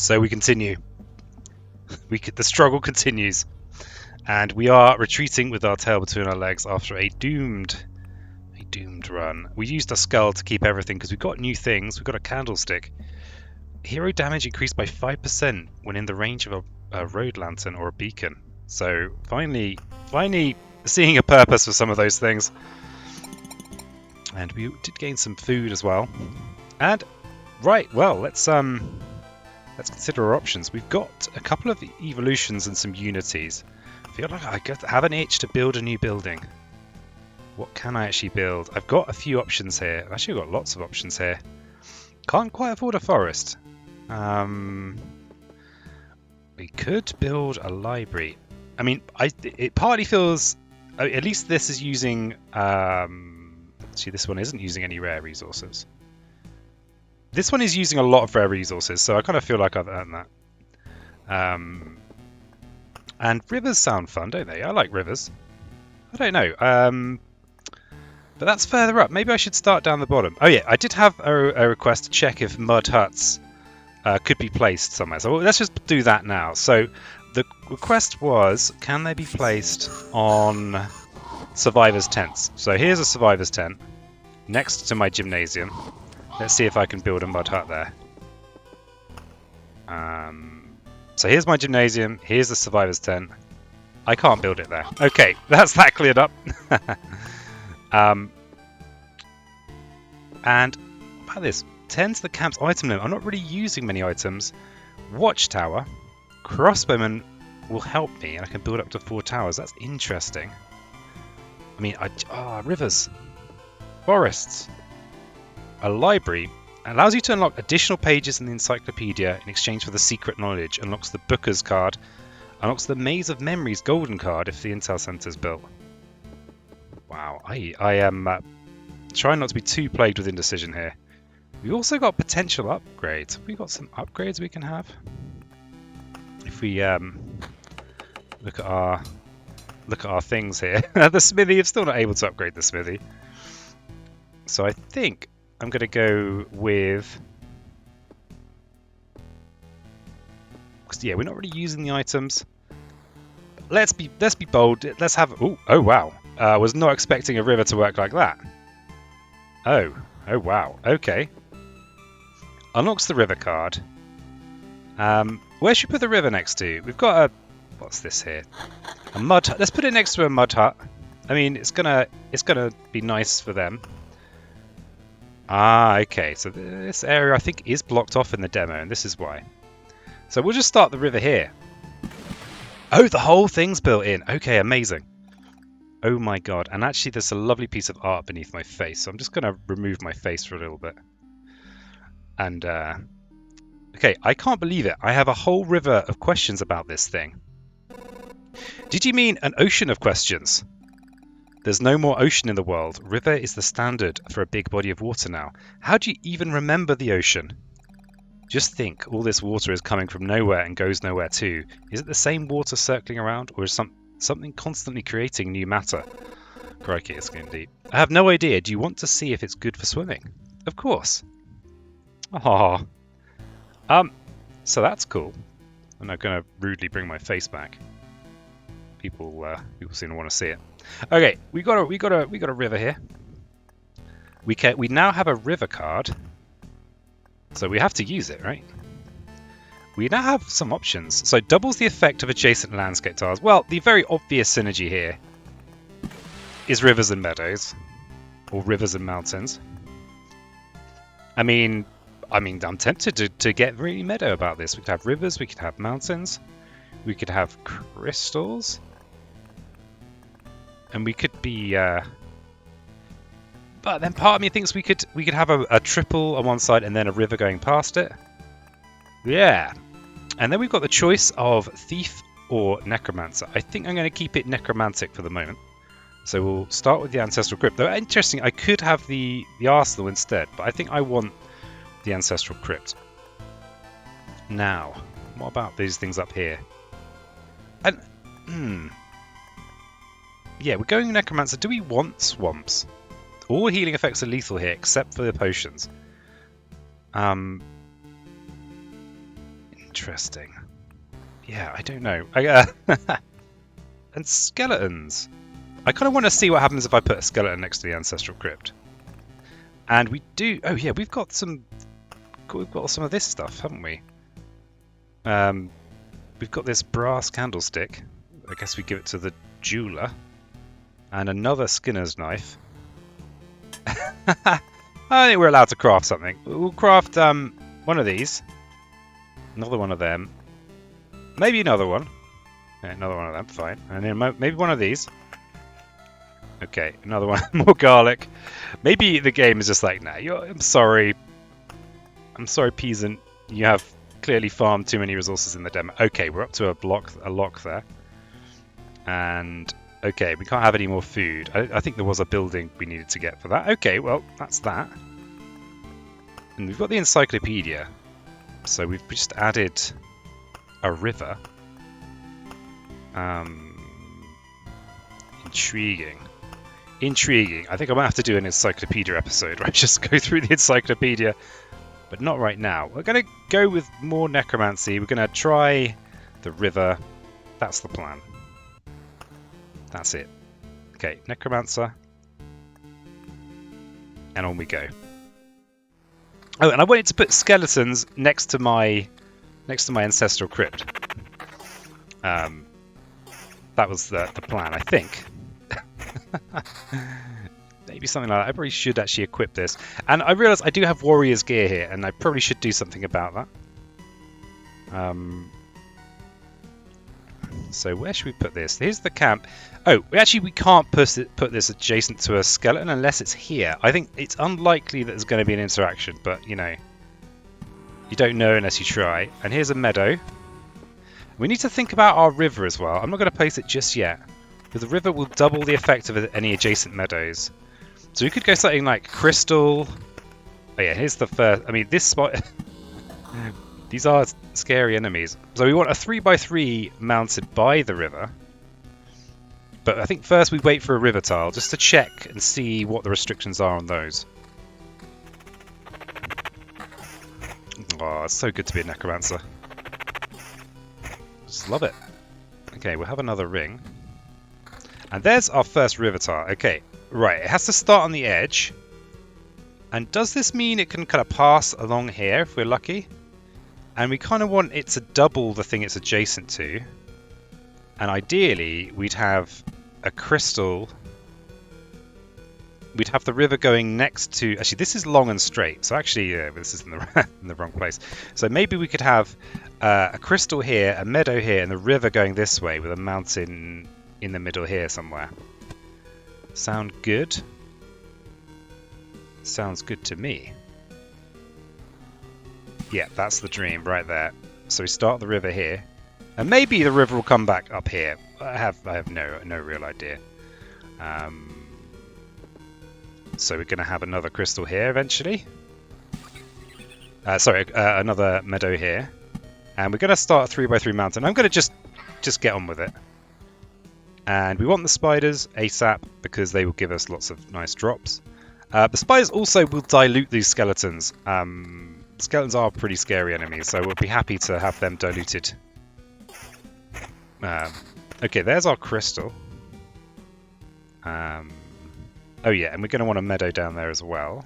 So we continue. The struggle continues. And we are retreating with our tail between our legs after a doomed run. We used a skull to keep everything because we got new things. We got a candlestick. Hero damage increased by 5% when in the range of a road lantern or a beacon. So finally seeing a purpose for some of those things. And we did gain some food as well. And right, well, let's consider our options. We've got a couple of evolutions and some unities. I feel like I have an itch to build a new building. What can I actually build? I've got a few options here. I've actually got lots of options here. Can't quite afford a forest. We could build a library. I mean, it partly feels... At least this is using... see, this one isn't using any rare resources. This one is using a lot of rare resources, so I kind of feel like I've earned that. And rivers sound fun, don't they? I like rivers. I don't know. But that's further up. Maybe I should start down the bottom. Oh yeah, I did have a request to check if mud huts could be placed somewhere. So let's just do that now. So the request was, can they be placed on survivors' tents? So here's a survivors' tent next to my gymnasium. Let's see if I can build a mud hut there. So here's my gymnasium, here's the survivor's tent. I can't build it there. Okay, that's that cleared up. And what about this? Tend to the camp's item limit. I'm not really using many items. Watchtower. Crossbowman will help me, and I can build up to 4 towers. That's interesting. I mean, rivers. Forests. A library. Allows you to unlock additional pages in the encyclopedia in exchange for the secret knowledge. Unlocks the Booker's card. Unlocks the Maze of Memories golden card if the Intel Center's built. Wow, I am trying not to be too plagued with indecision here. We also got potential upgrades. Have we got some upgrades we can have? If we look at our things here. The smithy, I'm still not able to upgrade the smithy. So I think I'm going to go with... Because yeah, we're not really using the items. Let's be bold. Let's have... Oh wow. I was not expecting a river to work like that. Oh wow. Okay. Unlocks the river card. Where should we put the river next to? We've got a... What's this here? A mud hut. Let's put it next to a mud hut. I mean, it's gonna be nice for them. Ah, okay. So this area I think is blocked off in the demo, and this is why. So we'll just start the river here. Oh, the whole thing's built in. Okay, amazing. Oh my god. And actually there's a lovely piece of art beneath my face, so I'm just going to remove my face for a little bit. And, okay, I can't believe it. I have a whole river of questions about this thing. Did you mean an ocean of questions? There's no more ocean in the world. River is the standard for a big body of water now. How do you even remember the ocean? Just think, all this water is coming from nowhere and goes nowhere too. Is it the same water circling around, or is something constantly creating new matter? Crikey, it's getting deep. I have no idea. Do you want to see if it's good for swimming? Of course. Aww. So that's cool. I'm not going to rudely bring my face back. People seem to want to see it. Okay, we got a river here. We now have a river card. So we have to use it, right? We now have some options. So doubles the effect of adjacent landscape tiles. Well, the very obvious synergy here is rivers and meadows, or rivers and mountains. I mean, I'm tempted to get really meadow about this. We could have rivers, we could have mountains, we could have crystals, and we could be. But then part of me thinks we could have a triple on one side and then a river going past it. Yeah. And then we've got the choice of Thief or Necromancer. I think I'm going to keep it Necromantic for the moment. So we'll start with the Ancestral Crypt. Though interesting, I could have the Arsenal instead, but I think I want the Ancestral Crypt. Now, what about these things up here? And, yeah, we're going Necromancer. Do we want swamps? All healing effects are lethal here, except for the potions. Interesting. Yeah, I don't know. And skeletons. I kind of want to see what happens if I put a skeleton next to the ancestral crypt. And we do. Oh yeah, we've got some of this stuff, haven't we? We've got this brass candlestick. I guess we give it to the jeweler. And another skinner's knife. I think we're allowed to craft something. We'll craft one of these. Another one of them. Maybe another one. Yeah, another one of them, fine. And then maybe one of these. Okay, another one. More garlic. Maybe the game is just like, nah, I'm sorry. I'm sorry, peasant. You have clearly farmed too many resources in the demo. Okay, we're up to a lock there. And, okay, we can't have any more food. I think there was a building we needed to get for that. Okay, well, that's that. And we've got the encyclopedia. So we've just added a river. Intriguing. Intriguing. I think I might have to do an encyclopedia episode where I just go through the encyclopedia, but not right now. We're going to go with more necromancy. We're going to try the river. That's the plan. That's it. Okay, necromancer. And on we go. Oh, and I wanted to put skeletons next to my ancestral crypt. That was the plan, I think. Maybe something like that. I probably should actually equip this. And I realise I do have warrior's gear here, and I probably should do something about that. So where should we put this? Here's the camp. Oh, we can't put this adjacent to a skeleton unless it's here. I think it's unlikely that there's going to be an interaction, but, you know, you don't know unless you try. And here's a meadow. We need to think about our river as well. I'm not going to place it just yet, because the river will double the effect of any adjacent meadows. So we could go something like crystal. Oh yeah, here's the first. I mean, this spot. These are scary enemies. So we want a 3x3 mounted by the river. But I think first we wait for a river tile just to check and see what the restrictions are on those. Oh, it's so good to be a necromancer. Just love it. Okay, we'll have another ring. And there's our first river tile. Okay, right. It has to start on the edge. And does this mean it can kind of pass along here if we're lucky? And we kind of want it to double the thing it's adjacent to. And ideally, we'd have a crystal. We'd have the river going next to... Actually, this is long and straight. So actually, this is in the wrong place. So maybe we could have a crystal here, a meadow here, and the river going this way with a mountain in the middle here somewhere. Sound good? Sounds good to me. Yeah, that's the dream right there. So we start the river here, and maybe the river will come back up here. I have no real idea. So we're going to have another crystal here eventually. Another meadow here, and we're going to start a 3x3 mountain. I'm going to just get on with it. And we want the spiders ASAP because they will give us lots of nice drops. The spiders also will dilute these skeletons. Skeletons are pretty scary enemies, so we'll be happy to have them diluted. Okay, there's our crystal. Oh yeah, and we're going to want a meadow down there as well.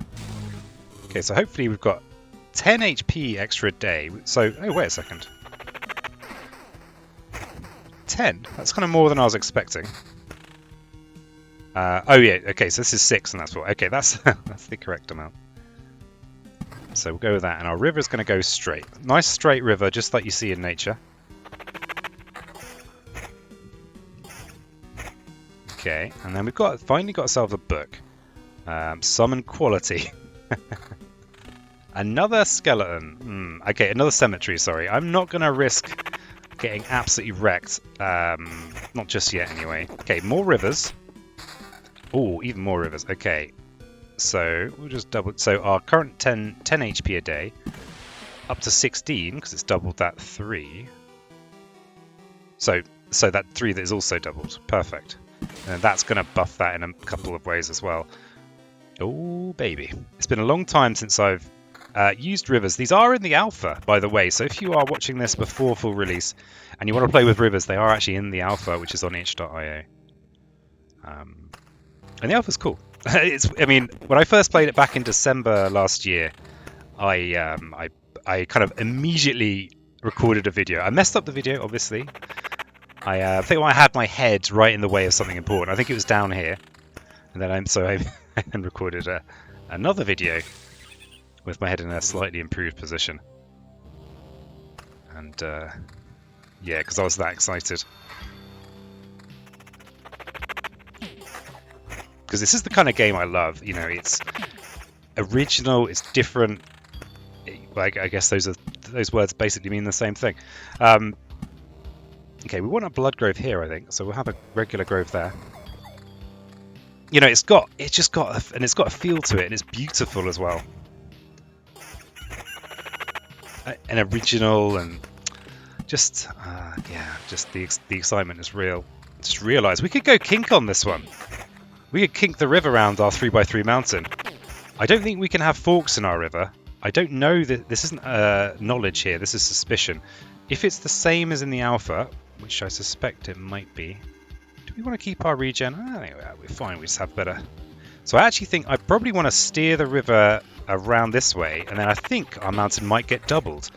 Okay, so hopefully we've got 10 HP extra a day. So, oh wait a second. 10? That's kind of more than I was expecting. Oh yeah, okay, so this is 6 and that's 4. Okay, that's that's the correct amount. So we'll go with that, and our river's going to go straight. Nice straight river, just like you see in nature. Okay, and then we've finally got ourselves a book. Summon quality. Another skeleton. Okay, another cemetery, sorry. I'm not going to risk getting absolutely wrecked. Not just yet, anyway. Okay, more rivers. Oh, even more rivers. Okay. So we'll just double. So our current 10 HP a day, up to 16 because it's doubled that 3. So that 3 that is also doubled. Perfect. And that's going to buff that in a couple of ways as well. Oh baby, it's been a long time since I've used rivers. These are in the alpha, by the way, so if you are watching this before full release and you want to play with rivers, they are actually in the alpha, which is on itch.io. And the alpha's cool. I mean, when I first played it back in December last year, I kind of immediately recorded a video. I messed up the video, obviously. I think I had my head right in the way of something important. I think it was down here, and then I then recorded another video with my head in a slightly improved position. And yeah, because I was that excited. Because this is the kind of game I love. You know, it's original, it's different. Like, I guess those words basically mean the same thing. Okay, we want a blood grove here, I think. So we'll have a regular grove there. You know, it's got a feel to it, and it's beautiful as well. And original, and just just the excitement is real. Just realised we could go kink on this one. We could kink the river around our 3x3 mountain. I don't think we can have forks in our river. I don't know that this isn't knowledge here. This is suspicion. If it's the same as in the alpha, which I suspect it might be, do we want to keep our regen? I think we're fine. We just have better. So I actually think I probably want to steer the river around this way, and then I think our mountain might get doubled.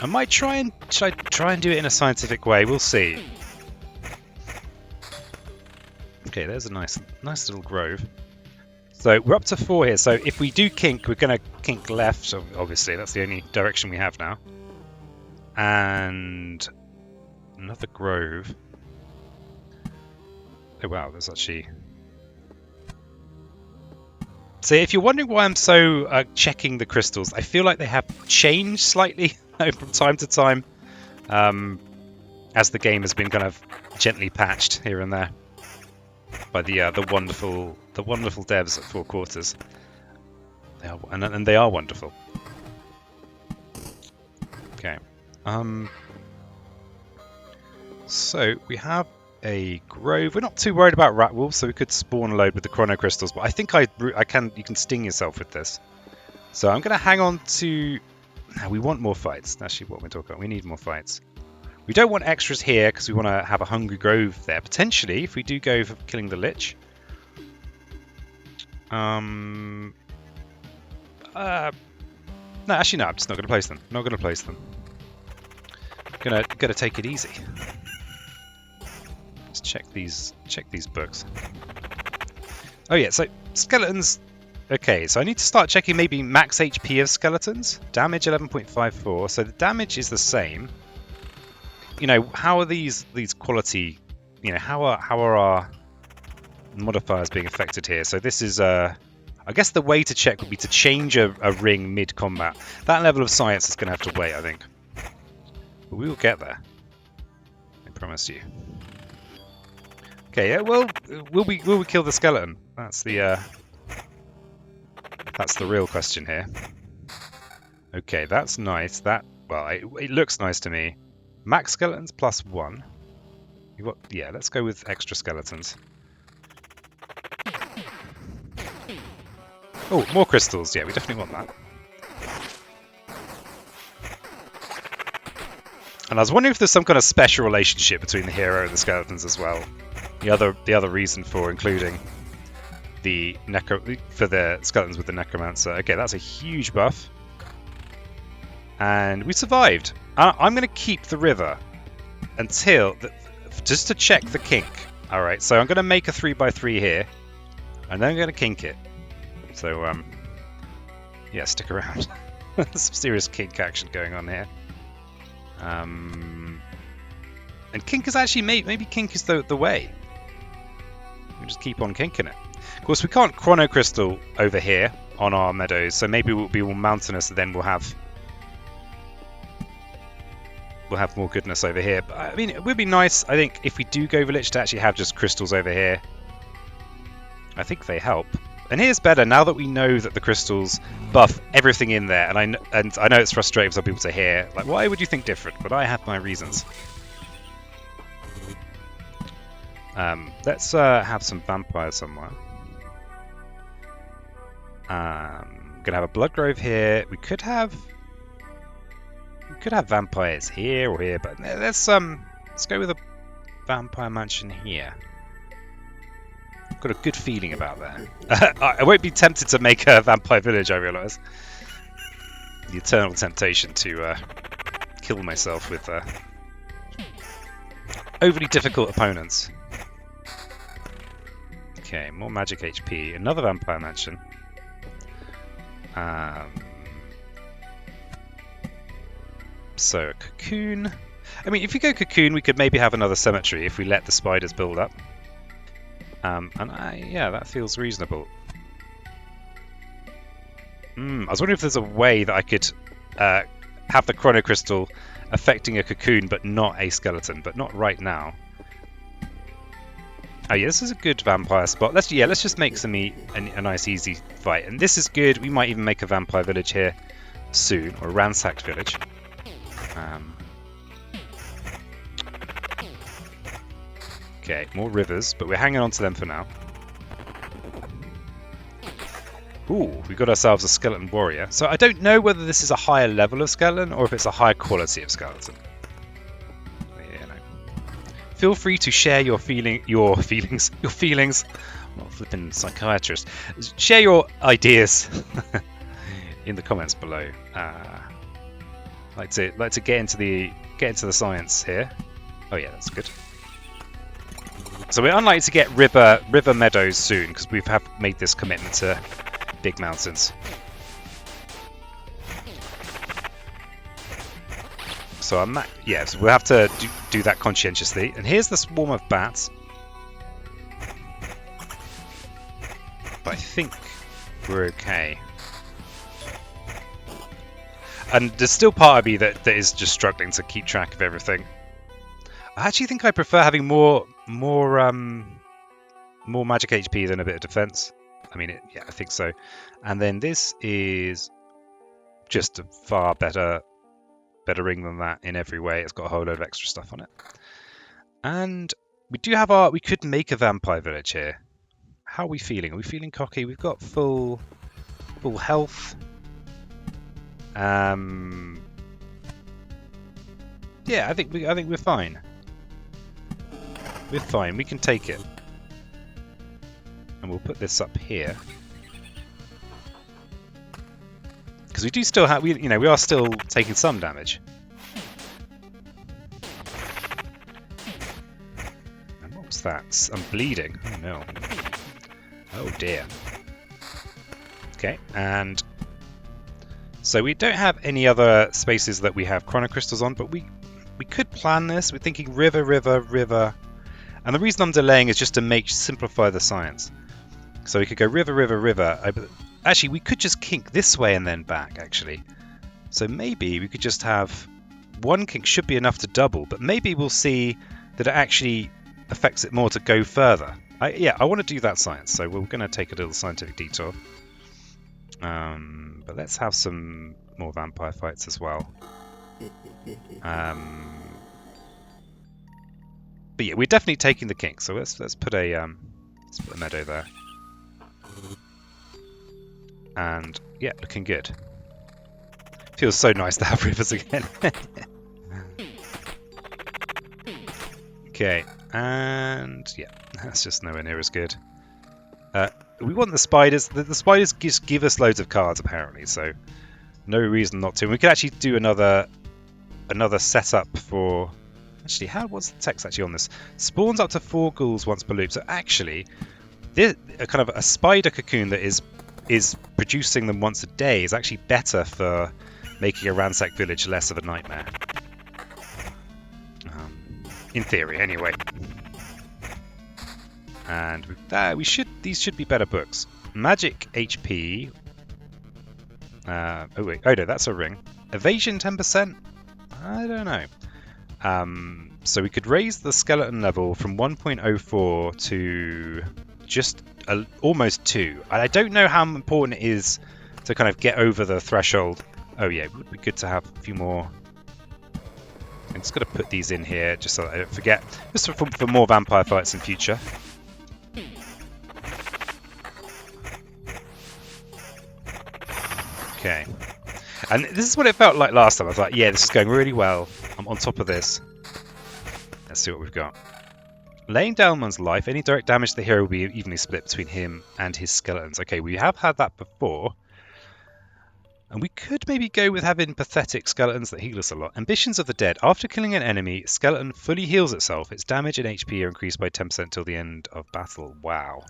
I might try and do it in a scientific way. We'll see. Okay, there's a nice little grove. So we're up to 4 here. So if we do kink, we're going to kink left. Obviously, that's the only direction we have now. And another grove. Oh wow, there's actually. So if you're wondering why I'm so checking the crystals, I feel like they have changed slightly from time to time, as the game has been kind of gently patched here and there by the wonderful devs at 4 Quarters. And they are wonderful. Okay. So we have a grove. We're not too worried about rat wolves, so we could spawn a load with the chrono crystals. But I think you can sting yourself with this. So I'm going to hang on to. Now we want more fights. That's actually what we're talking about. We need more fights. We don't want extras here because we want to have a hungry grove there. Potentially, if we do go for killing the Lich. No, actually no. I'm just not going to place them. Not going to place them. Gonna take it easy. Let's check these books. Oh yeah, so skeletons. Okay, so I need to start checking maybe max HP of skeletons. Damage 11.54. So the damage is the same. You know, how are these quality? You know, how are our modifiers being affected here? So this is I guess the way to check would be to change a ring mid-combat. That level of science is going to have to wait, I think. But we will get there. I promise you. Okay, yeah, well, will we kill the skeleton? That's the real question here. Okay, that's nice. It looks nice to me. Max skeletons plus 1. Yeah, let's go with extra skeletons. Oh, more crystals. Yeah, we definitely want that. And I was wondering if there's some kind of special relationship between the hero and the skeletons as well. The other reason for including the skeletons with the Necromancer. Okay, that's a huge buff. And we survived. I'm going to keep the river until just to check the kink. All right, so I'm going to make a 3x3 here, and then I'm going to kink it. So yeah, stick around. Some serious kink action going on here. And kink is actually maybe kink is the way. We just keep on kinking it. Of course, we can't chrono crystal over here on our meadows, so maybe we'll be all mountainous, and then we'll have more goodness over here. But I mean, it would be nice, I think, if we do go Lich to actually have just crystals over here. I think they help. And here's better now that we know that the crystals buff everything in there. And I know it's frustrating for some people to hear, like, why would you think different? But I have my reasons. Let's have some vampires somewhere. Going going to have a blood grove here. We could have vampires here or here, but let's go with a vampire mansion here. I've got a good feeling about that. I won't be tempted to make a vampire village, I realise. The eternal temptation to kill myself with overly difficult opponents. Okay, more magic HP. Another vampire mansion. So a cocoon. I mean, if we go cocoon, we could maybe have another cemetery if we let the spiders build up. Yeah, that feels reasonable. I was wondering if there's a way that I could have the chrono crystal affecting a cocoon, but not a skeleton. But not right now. Oh yeah, this is a good vampire spot. Let's just make some a nice easy fight. And this is good. We might even make a vampire village here soon, or a ransacked village. Okay, more rivers, but we're hanging on to them for now. Ooh, we got ourselves a skeleton warrior. So I don't know whether this is a higher level of skeleton or if it's a higher quality of skeleton. Feel free to share your feelings. I'm not a flipping psychiatrist. Share your ideas in the comments below. Like to get into the science here. Oh yeah, that's good. So we're unlikely to get river meadows soon because we have made this commitment to big mountains. So so we'll have to do that conscientiously. And here's the swarm of bats. But I think we're okay. And there's still part of me that is just struggling to keep track of everything. I actually think I prefer having more magic HP than a bit of defense. I mean, yeah, I think so. And then this is just a far better ring than that in every way. It's got a whole load of extra stuff on it. And we could make a vampire village here. How are we feeling? Are we feeling cocky? We've got full health. Yeah, I think we're fine. We're fine. We can take it. And we'll put this up here. Because we do still have, we are still taking some damage. And what was that? I'm bleeding. Oh no. Oh dear. Okay, and so we don't have any other spaces that we have chrono crystals on, but we could plan this. We're thinking river, river, river. And the reason I'm delaying is just to simplify the science. So we could go river, river, river. Actually, we could just kink this way and then back, actually. So maybe we could just have one kink should be enough to double, but maybe we'll see that it actually affects it more to go further. I want to do that science, so we're going to take a little scientific detour. But let's have some more vampire fights as well. But yeah, we're definitely taking the kink, so let's put a meadow there. And yeah, looking good. Feels so nice to have rivers again. Okay, and yeah, that's just nowhere near as good. We want the spiders. The spiders just give us loads of cards apparently, so no reason not to. And we could actually do another setup for. Actually, what's the text actually on this? Spawns up to 4 ghouls once per loop. So actually, this kind of a spider cocoon that is producing them once a day is actually better for making a ransacked village less of a nightmare. In theory, anyway. And these should be better books. Magic HP. Oh no, that's a ring. Evasion 10%. I don't know. So we could raise the skeleton level from 1.04 to just almost 2. I don't know how important it is to kind of get over the threshold. Oh yeah, it would be good to have a few more. I'm just going to put these in here just so that I don't forget. Just for more vampire fights in future. Okay. And this is what it felt like last time. I was like, yeah, this is going really well. I'm on top of this. Let's see what we've got. Laying down one's life, any direct damage to the hero will be evenly split between him and his skeletons. Okay, we have had that before. And we could maybe go with having pathetic skeletons that heal us a lot. Ambitions of the Dead. After killing an enemy, skeleton fully heals itself. Its damage and HP are increased by 10% till the end of battle. Wow.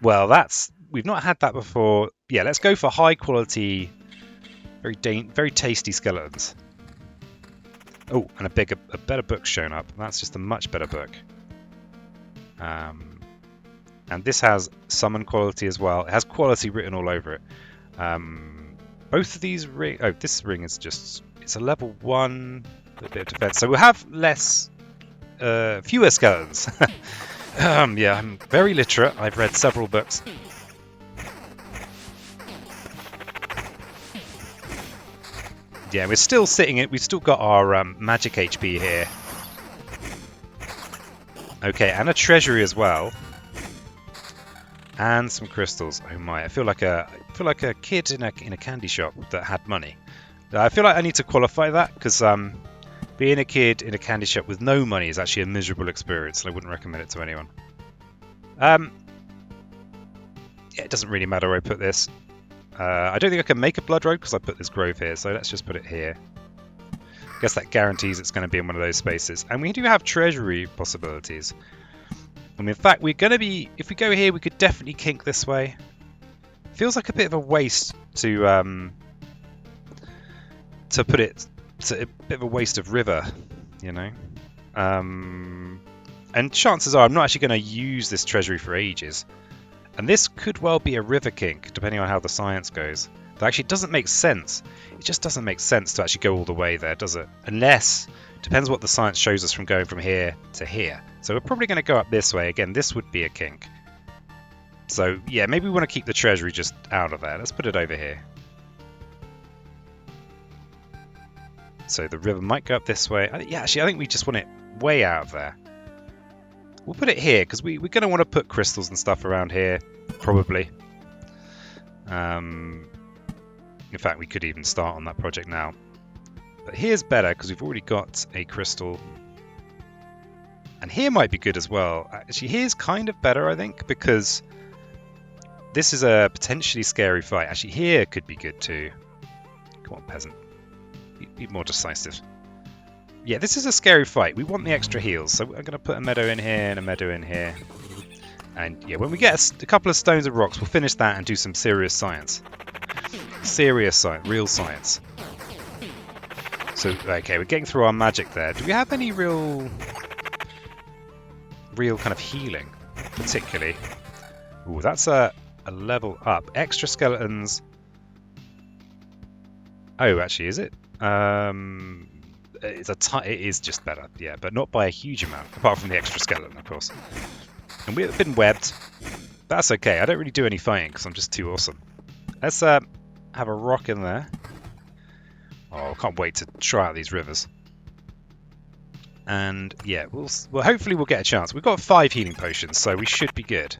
Well, we've not had that before. Yeah, let's go for high quality, very tasty skeletons. Oh, and a better book's shown up. That's just a much better book. And this has summon quality as well. It has quality written all over it. Both of these this ring is it's a level 1 with a bit of defense. So we'll have fewer skeletons. Yeah, I'm very literate. I've read several books. Yeah, we're still we've still got our magic HP here. Okay, and a treasury as well. And some crystals. Oh my! I feel like a kid in a candy shop that had money. I feel like I need to qualify that because being a kid in a candy shop with no money is actually a miserable experience, and I wouldn't recommend it to anyone. Yeah, it doesn't really matter where I put this. I don't think I can make a blood road because I put this grove here, so let's just put it here. I guess that guarantees it's going to be in one of those spaces. And we do have treasury possibilities. I mean, in fact, we're going to be... If we go here, we could definitely kink this way. Feels like a bit of a waste to put it... To a bit of a waste of river, you know? And chances are I'm not actually going to use this treasury for ages. And this could well be a river kink, depending on how the science goes. But actually, it doesn't make sense. It just doesn't make sense to actually go all the way there, does it? Unless... Depends what the science shows us from going from here to here. So we're probably going to go up this way. Again, this would be a kink. So, yeah, maybe we want to keep the treasury just out of there. Let's put it over here. So the river might go up this way. Yeah, actually, I think we just want it way out of there. We'll put it here, because we're going to want to put crystals and stuff around here, probably. In fact, we could even start on that project now. But here's better, because we've already got a crystal. And here might be good as well. Actually, here's kind of better, I think, because this is a potentially scary fight. Actually, here could be good too. Come on, peasant. Be more decisive. Yeah, this is a scary fight. We want the extra heals, so I'm going to put a meadow in here and a meadow in here. And yeah, when we get a couple of stones and rocks, we'll finish that and do some serious science. Serious science, real science. So, okay, we're getting through our magic there. Do we have any real kind of healing, particularly? Ooh, that's a level up. Extra skeletons. Oh, actually, is it? It is just better, yeah, but not by a huge amount, apart from the extra skeleton, of course. And we've been webbed. That's okay. I don't really do any fighting because I'm just too awesome. Let's have a rock in there. Oh, I can't wait to try out these rivers. And yeah, well, hopefully we'll get a chance. We've got 5 healing potions, so we should be good.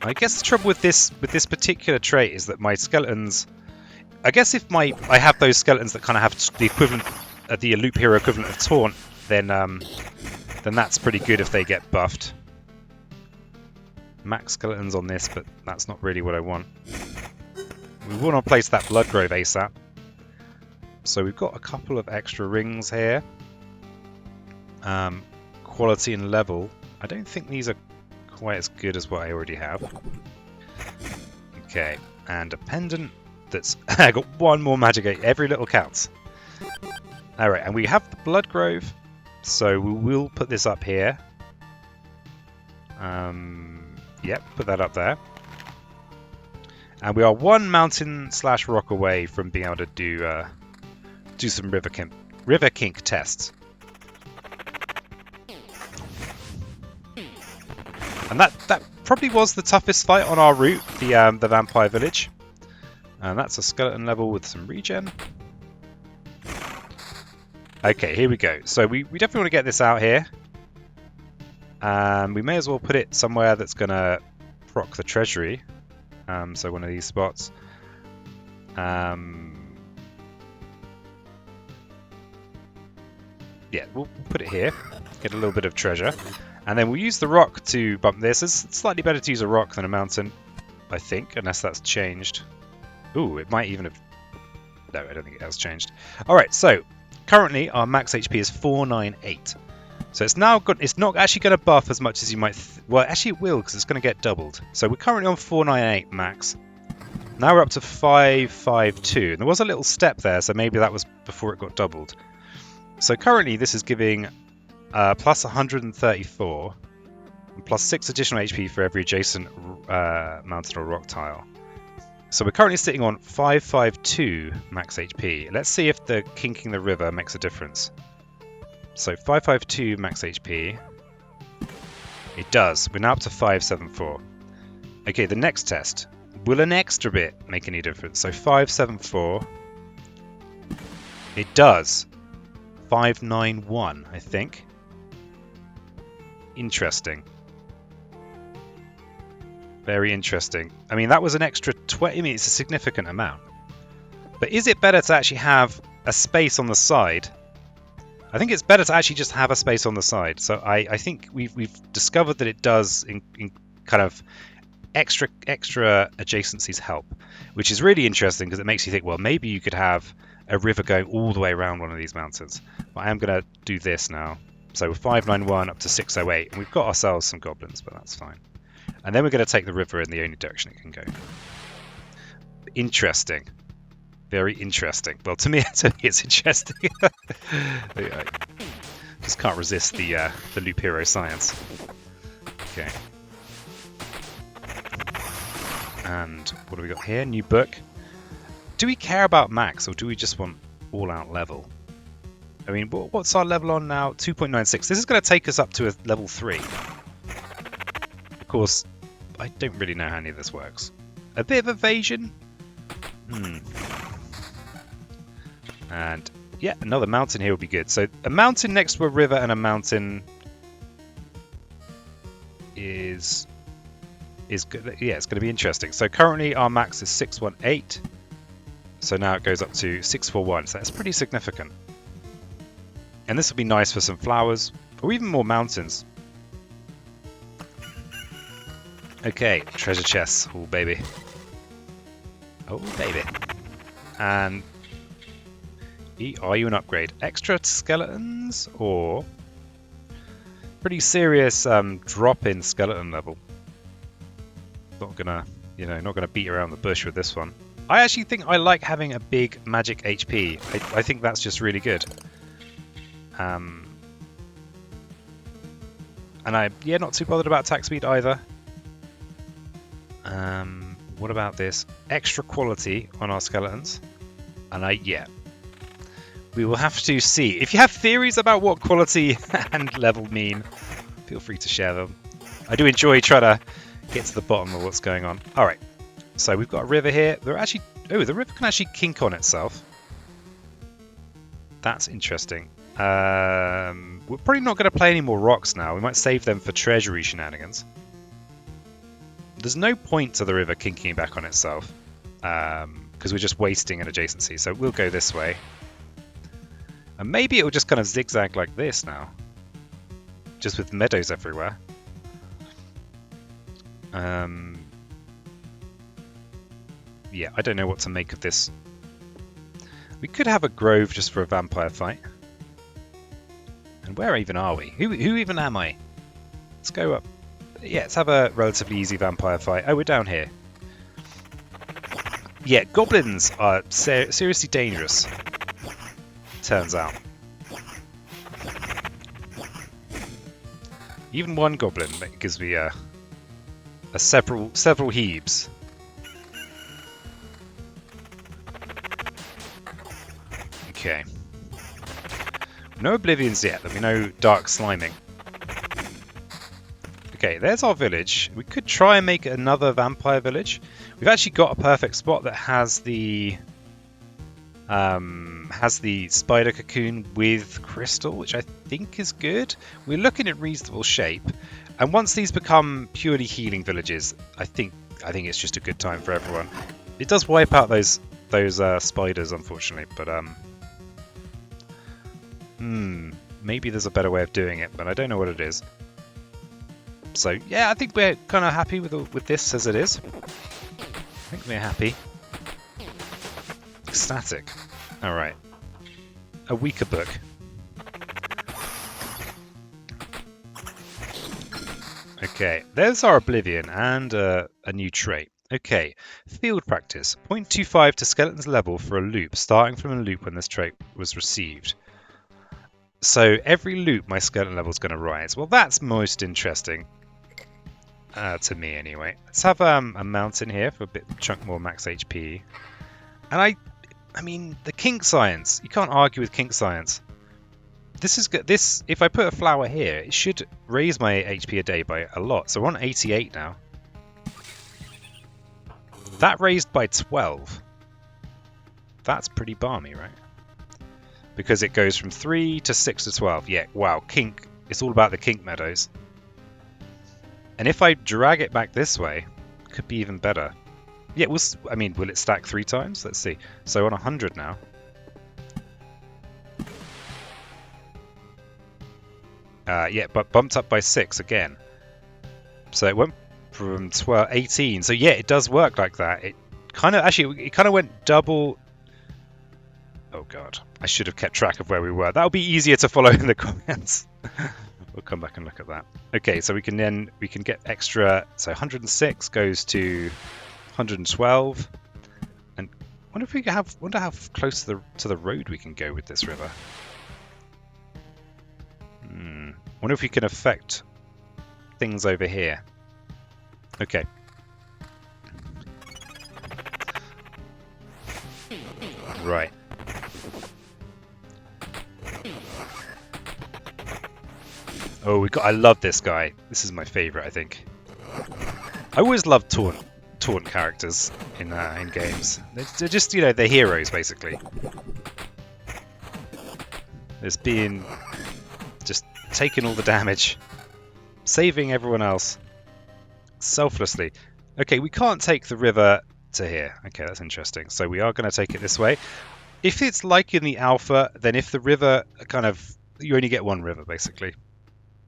I guess the trouble with this particular trait is that my skeletons. I guess if I have those skeletons that kind of have the equivalent, the loop hero equivalent of taunt, then that's pretty good if they get buffed. Max skeletons on this, but that's not really what I want. We want to place that blood grove ASAP. So we've got a couple of extra rings here. Quality and level. I don't think these are quite as good as what I already have. Okay, and a pendant that's I got one more magic. Every little counts. Alright, and we have the blood grove, so we will put this up here. Yep, put that up there. And we are one mountain / rock away from being able to do some river kink tests. And that probably was the toughest fight on our route, the vampire village. And that's a skeleton level with some regen. Okay, here we go. So we definitely want to get this out here. And we may as well put it somewhere that's going to proc the treasury. So one of these spots. Yeah, we'll put it here. Get a little bit of treasure. And then we'll use the rock to bump this. It's slightly better to use a rock than a mountain, I think, unless that's changed. Ooh, it might even have... No, I don't think it has changed. Alright, so currently our max HP is 498. So it's now got, it's not actually going to buff as much as you might... Well, actually it will, because it's going to get doubled. So we're currently on 498 max. Now we're up to 552. And there was a little step there, so maybe that was before it got doubled. So currently this is giving plus 134 and plus 6 additional HP for every adjacent mountain or rock tile. So we're currently sitting on 552 max HP. Let's see if the kinking the river makes a difference. So 552 max HP. It does. We're now up to 574. Okay, the next test. Will an extra bit make any difference? So 574. It does. 591, I think. Interesting. Very interesting. I mean, that was an extra 20. I mean, it's a significant amount. But is it better to actually have a space on the side? I think it's better to actually just have a space on the side. So I think we've discovered that it does in kind of extra adjacencies help, which is really interesting because it makes you think, well, maybe you could have a river going all the way around one of these mountains. But I am going to do this now. So 591 up to 608, and we've got ourselves some goblins, but that's fine. And then we're going to take the river in the only direction it can go. Interesting. Very interesting. Well, to me it's interesting. I just can't resist the Loop Hero science. Okay. And what do we got here? New book. Do we care about max, or do we just want all-out level? I mean, what's our level on now? 2.96. This is going to take us up to a level 3. Of course, I don't really know how any of this works. A bit of evasion? And, yeah, another mountain here would be good. So, a mountain next to a river and a mountain is good. Yeah, it's going to be interesting. So, currently our max is 618. So now it goes up to 641, so that's pretty significant. And this will be nice for some flowers, or even more mountains. Okay, treasure chests. Oh, baby. Oh, baby. And are you an upgrade? Extra skeletons, or pretty serious drop in skeleton level? Not gonna, not gonna beat around the bush with this one. I actually think I like having a big magic HP. I think that's just really good. And not too bothered about attack speed either. What about this? Extra quality on our skeletons. And we will have to see. If you have theories about what quality and level mean, feel free to share them. I do enjoy trying to get to the bottom of what's going on. Alright. So we've got a river here. The river can actually kink on itself. That's interesting. We're probably not going to play any more rocks now. We might save them for treasury shenanigans. There's no point to the river kinking back on itself, because we're just wasting an adjacency. So we'll go this way. And maybe it will just kind of zigzag like this now. Just with meadows everywhere. Yeah, I don't know what to make of this. We could have a grove just for a vampire fight. And where even are we? Who even am I? Let's go up. Yeah, let's have a relatively easy vampire fight. Oh, we're down here. Yeah, goblins are seriously dangerous. Turns out. Even one goblin gives me several heaves. Okay. No oblivions yet, but we know dark sliming. Okay, there's our village. We could try and make another vampire village. We've actually got a perfect spot that has the Has the spider cocoon with crystal, which I think is good. We're looking at reasonable shape, and once these become purely healing villages, I think it's just a good time for everyone. It does wipe out those spiders, unfortunately, but maybe there's a better way of doing it, but I don't know what it is. So yeah, I think we're kind of happy with this as it is. I think we're happy. Ecstatic. Alright. A weaker book. Okay, there's our Oblivion and a new trait. Okay, field practice. 0.25 to skeleton's level for a loop, starting from a loop when this trait was received. So every loop my skeleton level is going to rise. Well, that's most interesting. To me anyway. Let's have a mountain here for a chunk more max HP. And I mean, the kink science. You can't argue with kink science. This is good. This, if I put a flower here, it should raise my HP a day by a lot. So we're on 88 now. That raised by 12. That's pretty balmy, right? Because it goes from 3 to 6 to 12. Yeah, wow, kink. It's all about the kink meadows. And if I drag it back this way, it could be even better. Yeah, I mean, will it stack 3 times? Let's see. So on 100 now. Yeah, but bumped up by 6 again. So it went from 18. So yeah, it does work like that. It kind of went double. Oh god, I should have kept track of where we were. That'll be easier to follow in the comments. We'll come back and look at that. Okay, so we can get extra. So 106 goes to 112, and wonder how close to the road we can go with this river. Wonder if we can affect things over here. Okay. Right. Oh, I love this guy. This is my favorite, I think. I always love taunt characters in games. They're just, they're heroes basically. There's being just taking all the damage, saving everyone else selflessly. Okay, we can't take the river to here. Okay, that's interesting. So we are going to take it this way. If it's like in the alpha, then if the river you only get one river basically.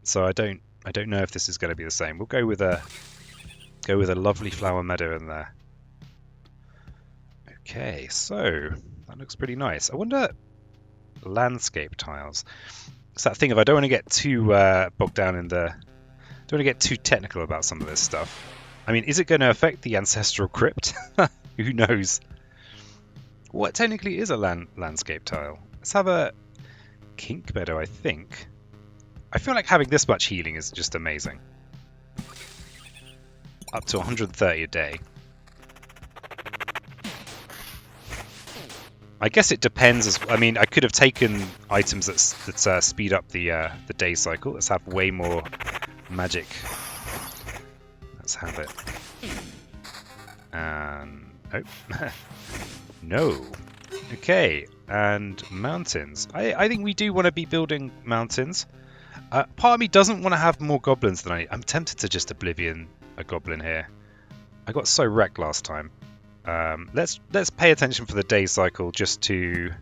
So I don't know if this is going to be the same. We'll go with a lovely flower meadow in there. Okay, so that looks pretty nice. I wonder, landscape tiles. It's that thing of I don't want to get too bogged down in don't want to get too technical about some of this stuff. I mean, is it going to affect the ancestral crypt? Who knows? What technically is a landscape tile? Let's have a kink meadow, I think. I feel like having this much healing is just amazing. Up to 130 a day. I guess it depends. I mean, I could have taken items that speed up the day cycle. Let's have way more magic. Let's have it. And oh, no. Okay, and mountains. I think we do want to be building mountains. Part of me doesn't want to have more goblins than I'm tempted to just Oblivion a goblin here. I got so wrecked last time. Let's pay attention for the day cycle just to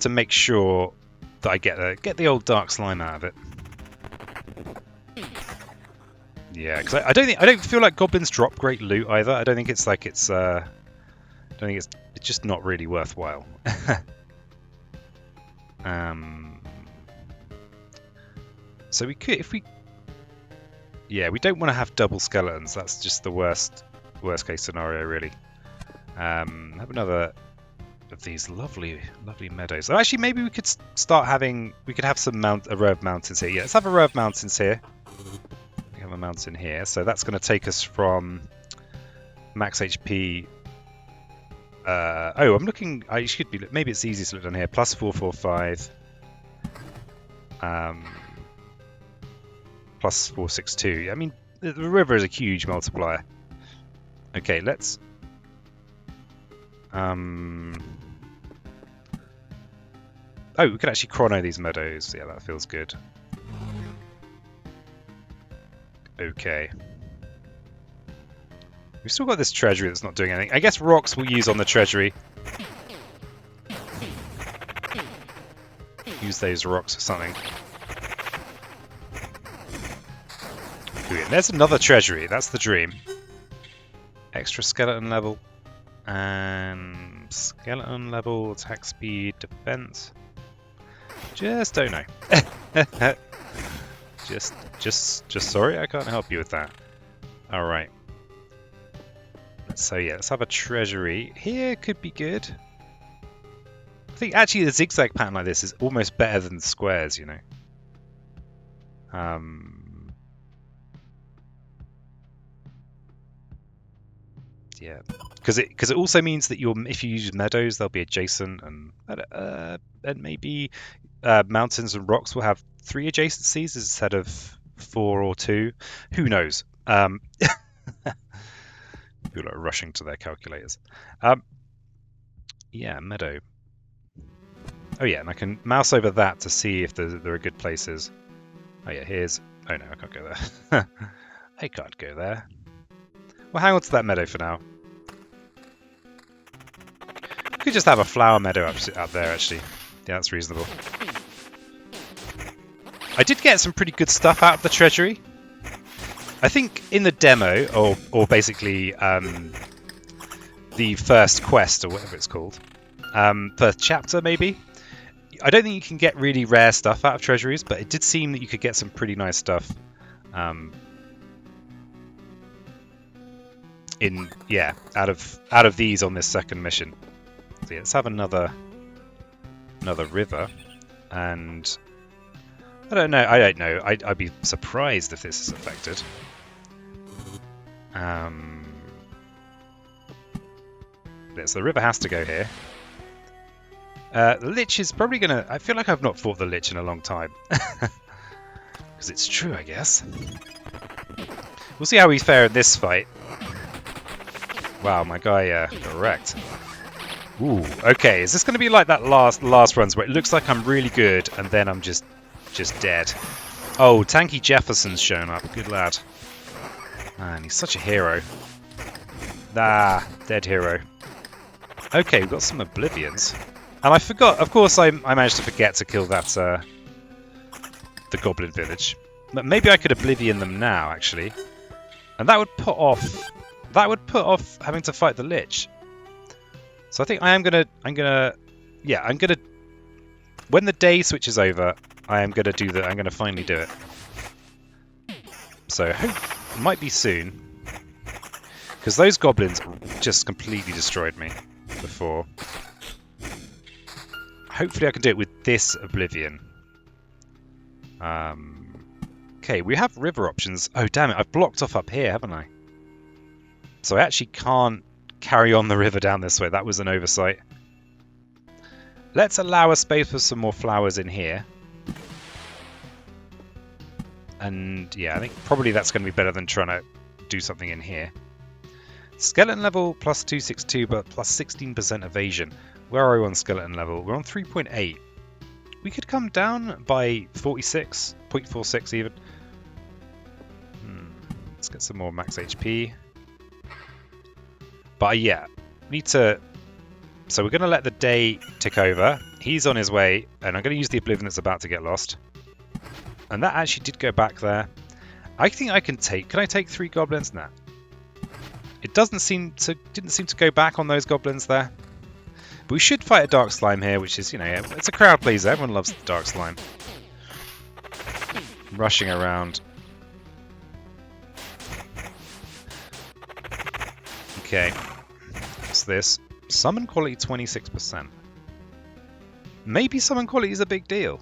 make sure that I get the old dark slime out of it. Yeah, because I don't feel like goblins drop great loot either. I don't think it's like it's just not really worthwhile. So we could, yeah, we don't want to have double skeletons. That's just the worst case scenario, really. Have another of these lovely meadows. Oh, actually, maybe we could have some a row of mountains here. Yeah, let's have a row of mountains here. We have a mountain here, so that's going to take us from max HP. I'm looking. I should be. Maybe it's easy to look down here. Plus 445. Plus 462. I mean, the river is a huge multiplier. Okay, let's Oh, we could actually chrono these meadows. Yeah, that feels good. Okay. We've still got this treasury that's not doing anything. I guess rocks we'll use on the treasury. Use those rocks for something. Ooh, yeah, there's another treasury. That's the dream. Extra skeleton level. And skeleton level, attack speed, defense. Just don't know. just sorry, I can't help you with that. All right. So yeah, let's have a treasury. Here could be good. I think actually the zigzag pattern like this is almost better than the squares, you know. Yeah, because it also means that if you use meadows, they'll be adjacent, and maybe mountains and rocks will have 3 adjacencies instead of 4 or 2. Who knows? People are rushing to their calculators. Yeah, meadow. Oh yeah, and I can mouse over that to see if there are good places. Oh yeah, here's... Oh no, I can't go there. I can't go there. Well, hang on to that meadow for now. We could just have a flower meadow up there, actually. Yeah, that's reasonable. I did get some pretty good stuff out of the treasury. I think in the demo, or basically the first quest, or whatever it's called, first chapter maybe, I don't think you can get really rare stuff out of treasuries, but it did seem that you could get some pretty nice stuff. Out of these on this second mission. So yeah, let's have another river, and I don't know. I'd be surprised if this is affected. So the river has to go here. The Lich is probably gonna... I feel like I've not fought the Lich in a long time. Because it's true, I guess. We'll see how we fare in this fight. Wow, my guy got wrecked. Ooh, okay. Is this going to be like that last runs where it looks like I'm really good and then I'm just dead? Oh, Tanky Jefferson's shown up. Good lad. Man, he's such a hero. Ah, dead hero. Okay, we've got some Oblivions. And I forgot, of course I managed to forget to kill that, the Goblin Village. But maybe I could Oblivion them now, actually. And that would put off having to fight the Lich. So I think when the day switches over, I'm gonna finally do it. So it might be soon. Because those goblins just completely destroyed me before. Hopefully I can do it with this Oblivion. Okay, we have river options. Oh damn it, I've blocked off up here, haven't I? So I actually can't carry on the river down this way. That was an oversight. Let's allow a space for some more flowers in here. And yeah, I think probably that's going to be better than trying to do something in here. Skeleton level plus 262, but plus 16% evasion. Where are we on skeleton level? We're on 3.8. We could come down by 46, 0.46 even. Let's get some more max HP. But yeah, need to... So we're going to let the day tick over. He's on his way, and I'm going to use the Oblivion that's about to get lost. And that actually did go back there. I think I can take... Can I take 3 goblins? Nah. It didn't seem to go back on those goblins there. But we should fight a Dark Slime here, which is, you know, it's a crowd pleaser. Everyone loves the Dark Slime. Rushing around. Okay. What's this? Summon quality 26%. Maybe summon quality is a big deal.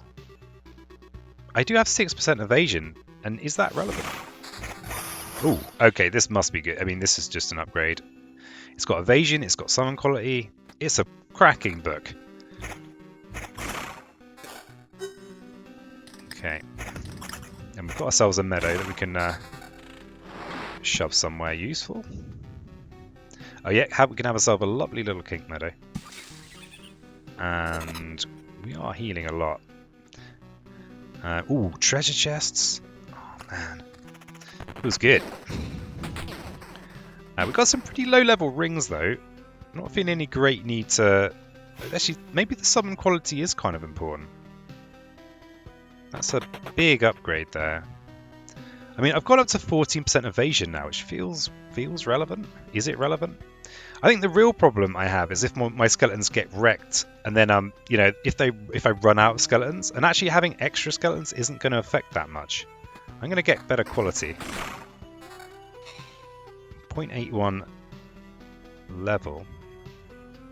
I do have 6% evasion, and is that relevant? Ooh, okay, this must be good. I mean, this is just an upgrade. It's got evasion, it's got summon quality. It's a cracking book. Okay. And we've got ourselves a meadow that we can shove somewhere useful. Oh yeah, we can have ourselves a lovely little kink meadow. And we are healing a lot. Ooh, treasure chests. Oh man, feels good. We've got some pretty low level rings though. Not feeling any great need to... Actually, maybe the summon quality is kind of important. That's a big upgrade there. I mean, I've got up to 14% evasion now, which feels relevant. Is it relevant? I think the real problem I have is if my skeletons get wrecked, and then you know, if I run out of skeletons, and actually having extra skeletons isn't going to affect that much. I'm going to get better quality. 0.81 level.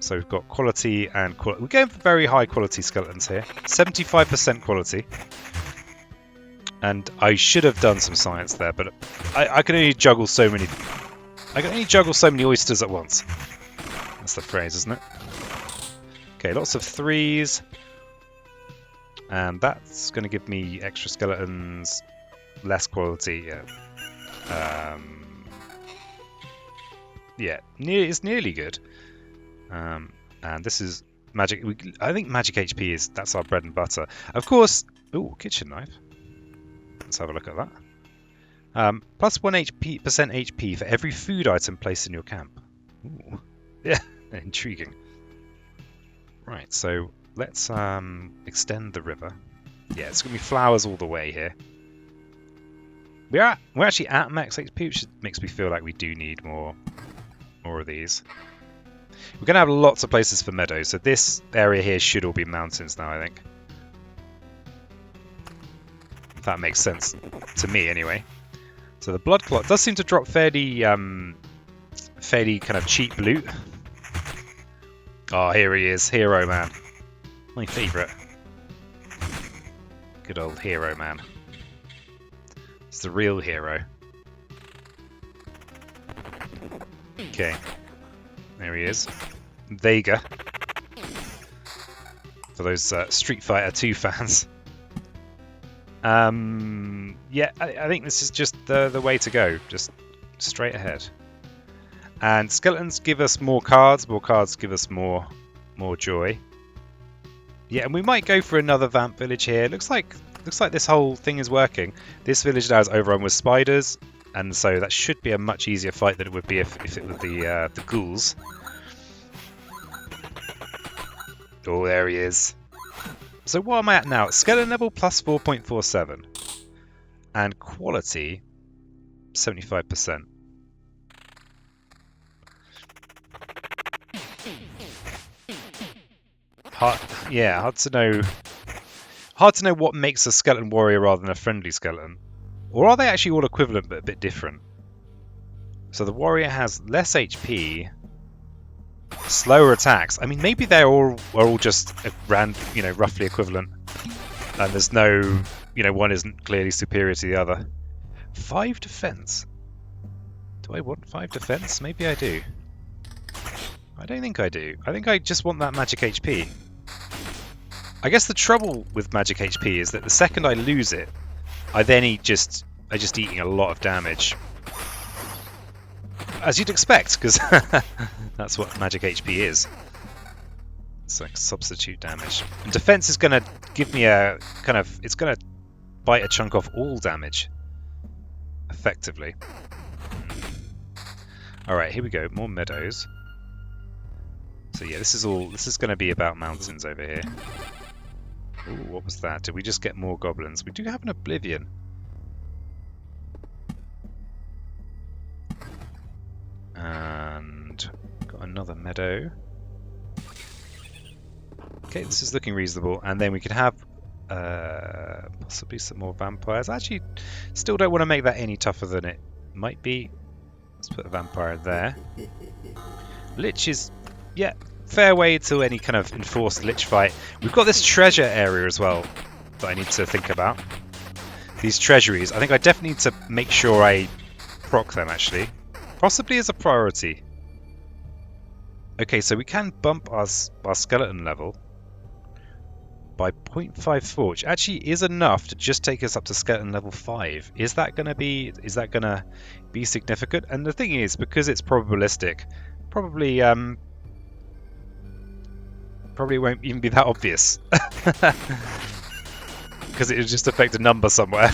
So we've got quality and quality. We're going for very high quality skeletons here. 75% quality. And I should have done some science there, but I can only juggle so many. I can only juggle so many oysters at once. That's the phrase, isn't it? Okay, lots of 3s. And that's going to give me extra skeletons, less quality. Yeah, it's nearly good. And this is magic. I think magic HP that's our bread and butter. Of course. Ooh, kitchen knife. Let's have a look at that. Plus 1% HP for every food item placed in your camp. Ooh. Yeah, intriguing. Right, so let's extend the river. Yeah, it's gonna be flowers all the way here. We're actually at max HP, which makes me feel like we do need more of these. We're gonna have lots of places for meadows, so this area here should all be mountains now, I think. If that makes sense to me, anyway. So the blood clot does seem to drop fairly kind of cheap loot. Oh, here he is, Hero Man. My favourite. Good old Hero Man. It's the real hero. Okay. There he is. Vega. For those Street Fighter 2 fans. Yeah, I think this is just the way to go. Just straight ahead. And skeletons give us more cards give us more joy. Yeah, and we might go for another vamp village here. Looks like this whole thing is working. This village now is overrun with spiders, and so that should be a much easier fight than it would be if it were the ghouls. Oh, there he is. So what am I at now? Skeleton level plus 4.47. And quality 75%. Hard to know. Hard to know what makes a skeleton warrior rather than a friendly skeleton. Or are they actually all equivalent but a bit different? So the warrior has less HP, slower attacks. I mean, maybe they're all just roughly equivalent, and there's no, one isn't clearly superior to the other. 5 defense. Do I want 5 defense? Maybe I do. I don't think I do. I think I just want that magic HP. I guess the trouble with magic HP is that the second I lose it, I just eating a lot of damage. As you'd expect, because that's what magic HP is. It's like substitute damage. And defense is going to give me it's going to bite a chunk off all damage. Effectively. Alright, here we go. More meadows. So yeah, this is going to be about mountains over here. Ooh, what was that? Did we just get more goblins? We do have an Oblivion. And got another meadow. Okay, this is looking reasonable. And then we could have possibly some more vampires. I actually still don't want to make that any tougher than it might be. Let's put a vampire there. Lich is, yeah, fair way to any kind of enforced Lich fight. We've got this treasure area as well that I need to think about. These treasuries. I think I definitely need to make sure I proc them, actually. Possibly as a priority. Okay, so we can bump our skeleton level by 0.54, which actually is enough to just take us up to skeleton level 5. Is that gonna be significant? And the thing is, because it's probabilistic, probably probably won't even be that obvious. Because it would just affect a number somewhere.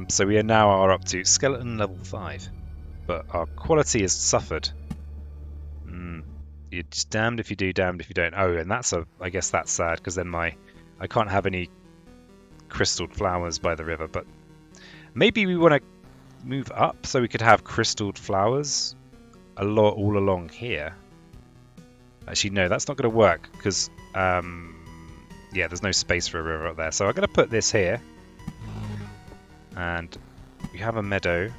So we are up to skeleton level 5. But our quality has suffered. You're just damned if you do, damned if you don't. Oh, and I guess that's sad, because then I can't have any crystalled flowers by the river, but maybe we want to move up so we could have crystalled flowers all along here. Actually, no, that's not going to work, because yeah, there's no space for a river up there. So I'm going to put this here, and we have a meadow.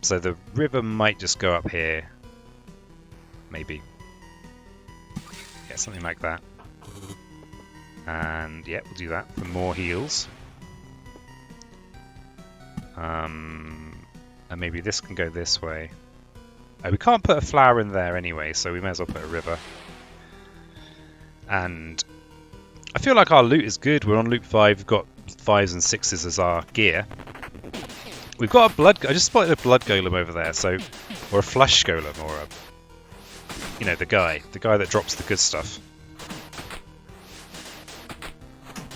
So the river might just go up here. Maybe. Yeah, something like that. And yeah, we'll do that for more heals. And maybe this can go this way. Oh, we can't put a flower in there anyway, so we may as well put a river. And I feel like our loot is good. We're on loot 5. We've got 5s and 6s as our gear. We've got a blood... I just spotted a blood golem over there, so... Or a flesh golem, or a... You know, the guy that drops the good stuff.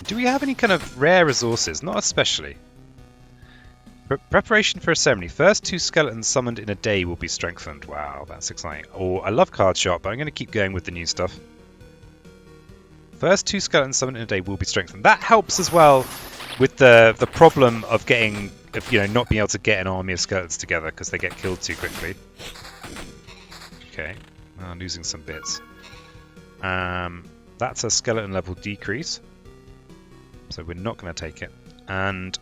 Do we have any kind of rare resources? Not especially. Preparation for a ceremony. First 2 skeletons summoned in a day will be strengthened. Wow, that's exciting. Oh, I love card shop, but I'm going to keep going with the new stuff. First 2 skeletons summoned in a day will be strengthened. That helps as well with the problem of getting, not being able to get an army of skeletons together because they get killed too quickly. Okay, I'm losing some bits. That's a skeleton level decrease, so we're not going to take it. And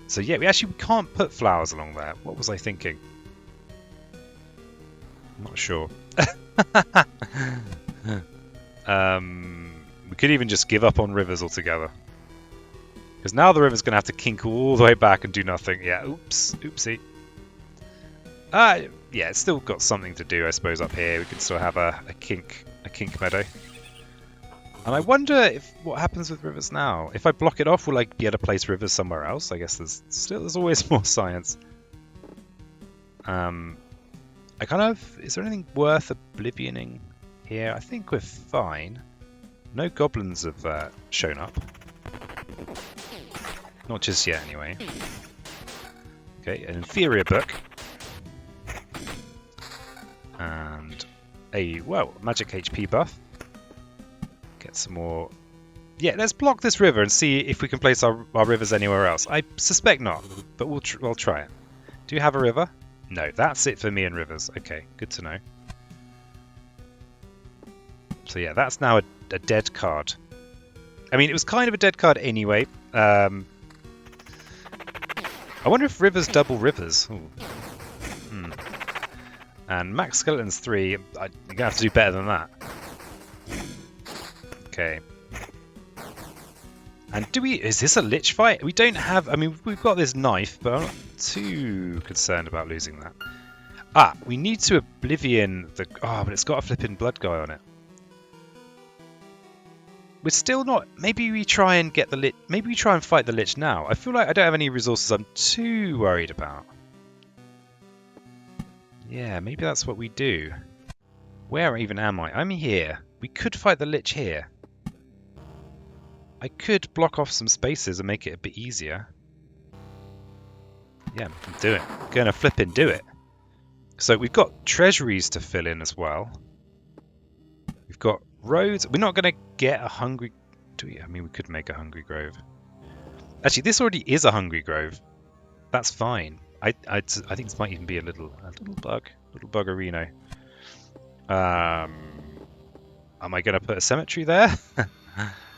so yeah, we can't put flowers along there. What was I thinking? I'm not sure. We could even just give up on rivers altogether. Because now the river's going to have to kink all the way back and do nothing. Yeah, oopsie. Yeah, it's still got something to do, I suppose, up here. We can still have a kink meadow. And I wonder what happens with rivers now. If I block it off, will I be able to place rivers somewhere else? I guess there's always more science. Is there anything worth oblivioning here? I think we're fine. No goblins have shown up. Not just yet, anyway. Okay, an inferior book. And magic HP buff. Get some more. Yeah, let's block this river and see if we can place our rivers anywhere else. I suspect not, but we'll try it. Do you have a river? No, that's it for me and rivers. Okay, good to know. So yeah, that's now a dead card. I mean, it was kind of a dead card anyway. I wonder if rivers double rivers. And max skeletons 3. You're going to have to do better than that. Okay. And is this a Lich fight? We don't have... I mean, we've got this knife, but I'm not too concerned about losing that. We need to oblivion the... Oh, but it's got a flipping blood guy on it. We're still not... Maybe we try and get the Lich... Maybe we try and fight the Lich now. I feel like I don't have any resources I'm too worried about. Yeah, maybe that's what we do. Where even am I? I'm here. We could fight the Lich here. I could block off some spaces and make it a bit easier. Yeah, I'm doing it. I'm going to flip and do it. So we've got treasuries to fill in as well. We've got roads. We're not going to get a hungry... Do we? I mean, we could make a hungry grove. Actually, this already is a hungry grove. That's fine. I think this might even be a little buggerino. Am I going to put a cemetery there?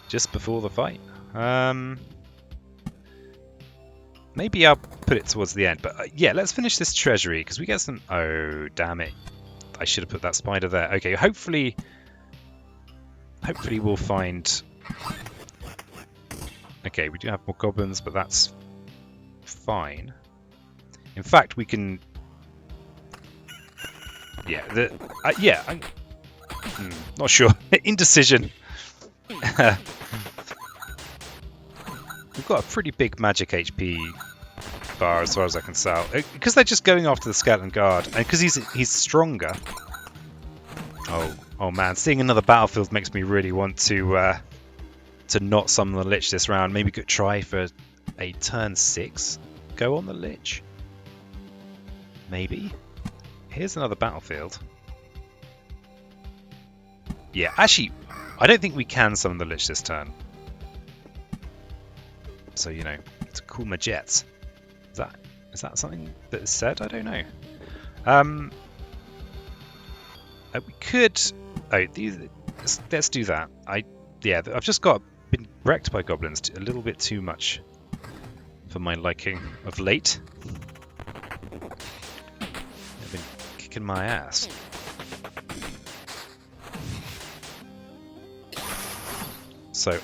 Just before the fight? Maybe I'll put it towards the end. But yeah, let's finish this treasury because we get some... Oh, damn it. I should have put that spider there. Okay, hopefully we'll find... Okay, we do have more goblins, but that's fine. In fact, we can... Yeah, I'm not sure. Indecision. We've we've got a pretty big magic HP bar as far as I can tell. Because they're just going after the skeleton guard, and because he's stronger. Oh man, seeing another battlefield makes me really want to not summon the Lich this round. Maybe could try for a turn 6 go on the Lich. Maybe. Here's another battlefield. Yeah, actually, I don't think we can summon the Lich this turn. So, you know, to cool my jets. Is that something that is said? I don't know. We could... Oh, let's do that. I've just been wrecked by goblins a little bit too much for my liking of late. They've been kicking my ass. So,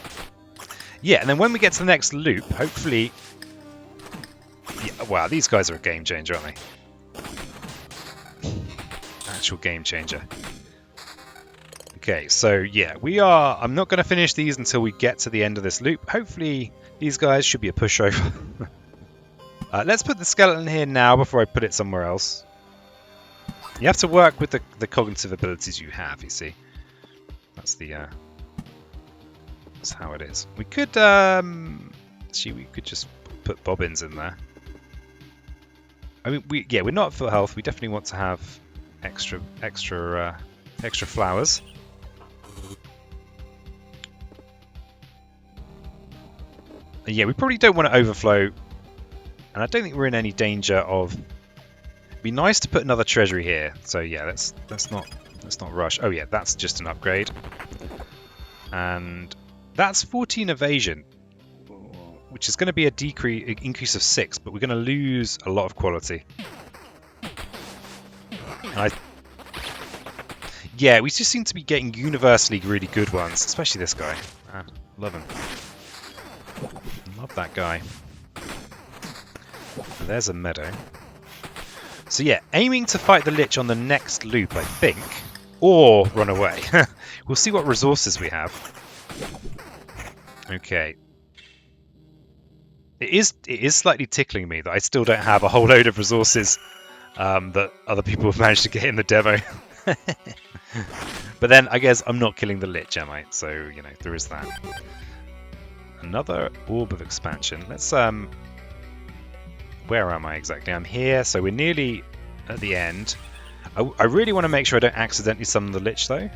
yeah, and then when we get to the next loop, hopefully... Yeah, wow, these guys are a game changer, aren't they? Actual game changer. Okay, so yeah, I'm not going to finish these until we get to the end of this loop. Hopefully, these guys should be a pushover. Let's put the skeleton here now before I put it somewhere else. You have to work with the cognitive abilities you have, you see. That's that's how it is. We could, actually, we could just put bobbins in there. I mean, we're not at full health. We definitely want to have extra flowers. And yeah, we probably don't want to overflow, and I don't think we're in any danger of. It'd be nice to put another treasury here. So yeah, let's not rush. Oh yeah, that's just an upgrade, and that's 14 evasion, which is going to be an increase of 6, but we're going to lose a lot of quality. Yeah, we just seem to be getting universally really good ones, especially this guy. Love him. Love that guy. There's a meadow. So yeah, aiming to fight the Lich on the next loop, I think, or run away. We'll see what resources we have. Okay. It is slightly tickling me that I still don't have a whole load of resources that other people have managed to get in the demo. But then I guess I'm not killing the Lich, am I? So, you know, there is that. Another orb of expansion. Let's where am I exactly? I'm here, so we're nearly at the end. I really want to make sure I don't accidentally summon the Lich though.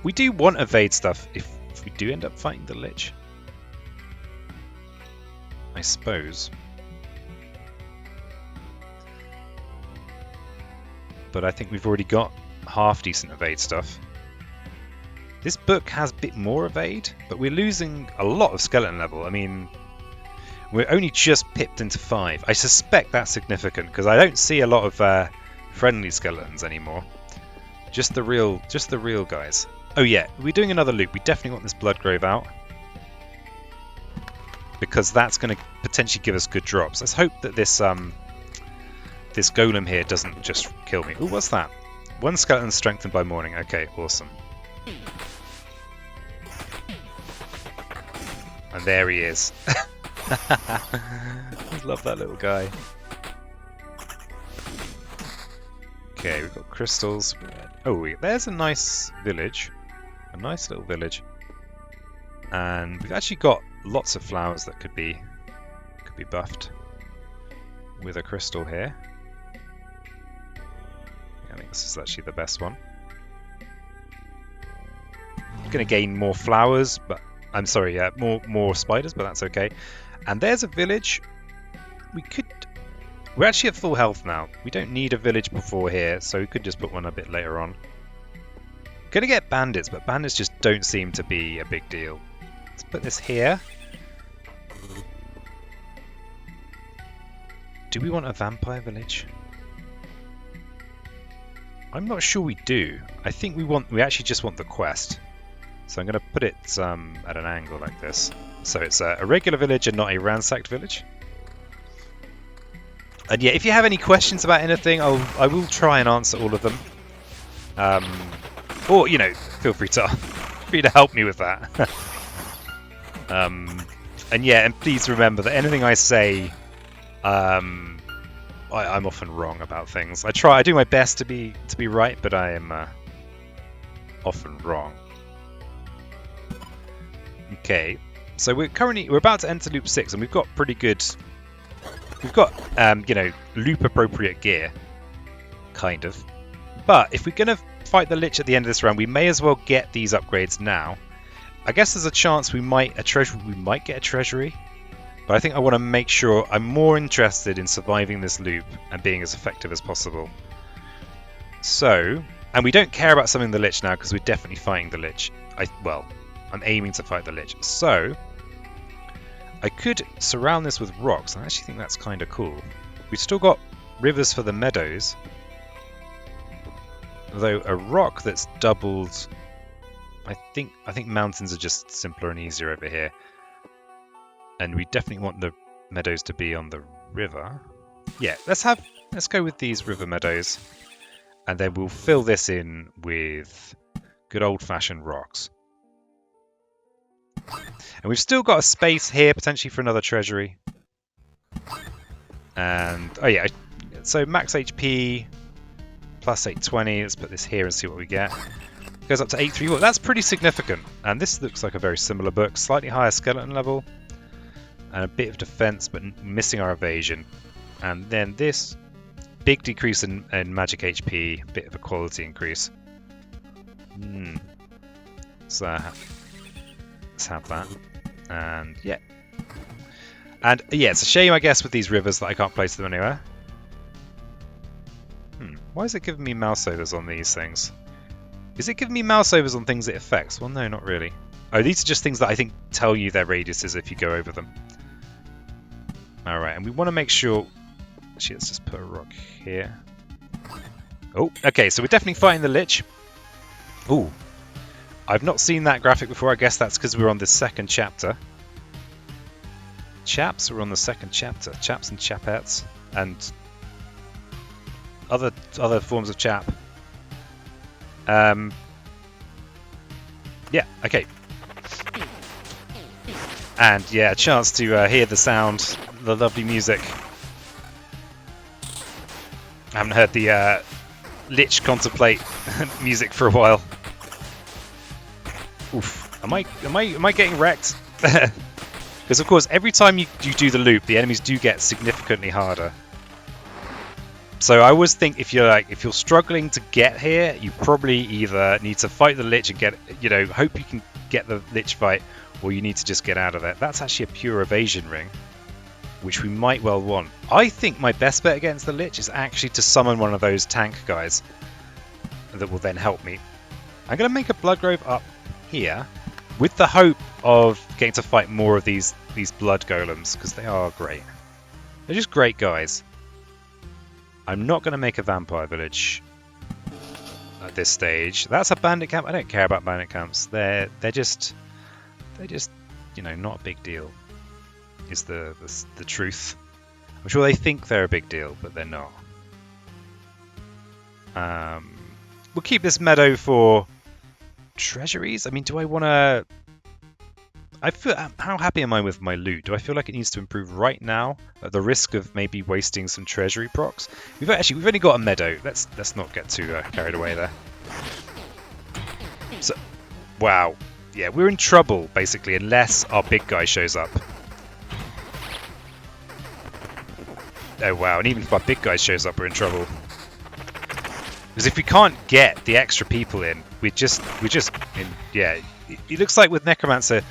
We do want evade stuff if we do end up fighting the Lich, I suppose. But I think we've already got half decent evade stuff. This book has a bit more evade, but we're losing a lot of skeleton level. I mean, we're only just pipped into 5. I suspect that's significant because I don't see a lot of friendly skeletons anymore. Just the real guys. Oh yeah, we're doing another loop. We definitely want this blood grove out because that's going to potentially give us good drops. Let's hope that this this golem here doesn't just kill me. Ooh, what's that? One skeleton strengthened by morning. Okay, awesome. And there he is. I love that little guy. Okay, we've got crystals. Oh, there's a nice village. A nice little village. And we've actually got lots of flowers that could be buffed with a crystal here. I think this is actually the best one. Going to gain more flowers, but I'm sorry, yeah, more spiders, but that's okay. And there's a village. We're actually at full health now. We don't need a village before here, so we could just put one a bit later on. Going to get bandits, but bandits just don't seem to be a big deal. Let's put this here. Do we want a vampire village? I'm not sure we do. I think we actually just want the quest. So I'm going to put it at an angle like this. So it's a regular village and not a ransacked village. And yeah, if you have any questions about anything, I will try and answer all of them. Or, you know, feel free to help me with that. And yeah, and please remember that anything I say, I'm often wrong about things. I do my best to be right, but I am often wrong. Okay, so we're about to enter loop 6, and we've got pretty good. We've got you know, loop appropriate gear, kind of. But if we're gonna fight the Lich at the end of this round, we may as well get these upgrades now. I guess there's a chance we might get a treasury, but I think I want to make sure I'm more interested in surviving this loop and being as effective as possible. So, and we don't care about summoning the Lich now because we're definitely fighting the Lich. I'm aiming to fight the Lich. So, I could surround this with rocks. I actually think that's kind of cool. We've still got rivers for the meadows, though a rock that's doubled. I think mountains are just simpler and easier over here, and we definitely want the meadows to be on the river. Yeah, let's go with these river meadows, and then we'll fill this in with good old-fashioned rocks. And we've still got a space here potentially for another treasury. And oh yeah, so max HP plus 820. Let's put this here and see what we get. Goes up to 831. That's pretty significant. And this looks like a very similar book. Slightly higher skeleton level. And a bit of defense, but missing our evasion. And then this big decrease in magic HP. A bit of a quality increase. So let's have that. And yeah. And yeah, it's a shame, I guess, with these rivers that I can't place them anywhere. Why is it giving me mouse overs on these things? Is it giving me mouse overs on things it affects? Well, no, not really. Oh, these are just things that I think tell you their radiuses if you go over them. Alright, and we want to make sure... Actually, let's just put a rock here. Oh, okay, so we're definitely fighting the Lich. Ooh. I've not seen that graphic before. I guess that's because we're on the second chapter. Chaps, we're on the second chapter. Chaps and chapettes. And other forms of chap. Yeah, okay. And yeah, a chance to hear the sound, the lovely music. I haven't heard the Lich contemplate music for a while. Oof. Am I getting wrecked? Because of course, every time you do the loop, the enemies do get significantly harder. So I always think if you're struggling to get here, you probably either need to fight the Lich and hope you can get the Lich fight, or you need to just get out of it. That's actually a pure evasion ring, which we might well want. I think my best bet against the Lich is actually to summon one of those tank guys that will then help me. I'm going to make a blood grove up here with the hope of getting to fight more of these blood golems, because they are great. They're just great guys. I'm not going to make a vampire village at this stage. That's a bandit camp. I don't care about bandit camps. They're just not a big deal. Is the truth. I'm sure they think they're a big deal, but they're not. We'll keep this meadow for treasuries. I mean, do I want to... how happy am I with my loot? Do I feel like it needs to improve right now at the risk of maybe wasting some treasury procs? We've only got a meadow. Let's not get too carried away there. So, wow. Yeah, we're in trouble basically unless our big guy shows up. Oh wow, and even if our big guy shows up, we're in trouble. Because if we can't get the extra people in, we're just in. Yeah, it looks like with Necromancer,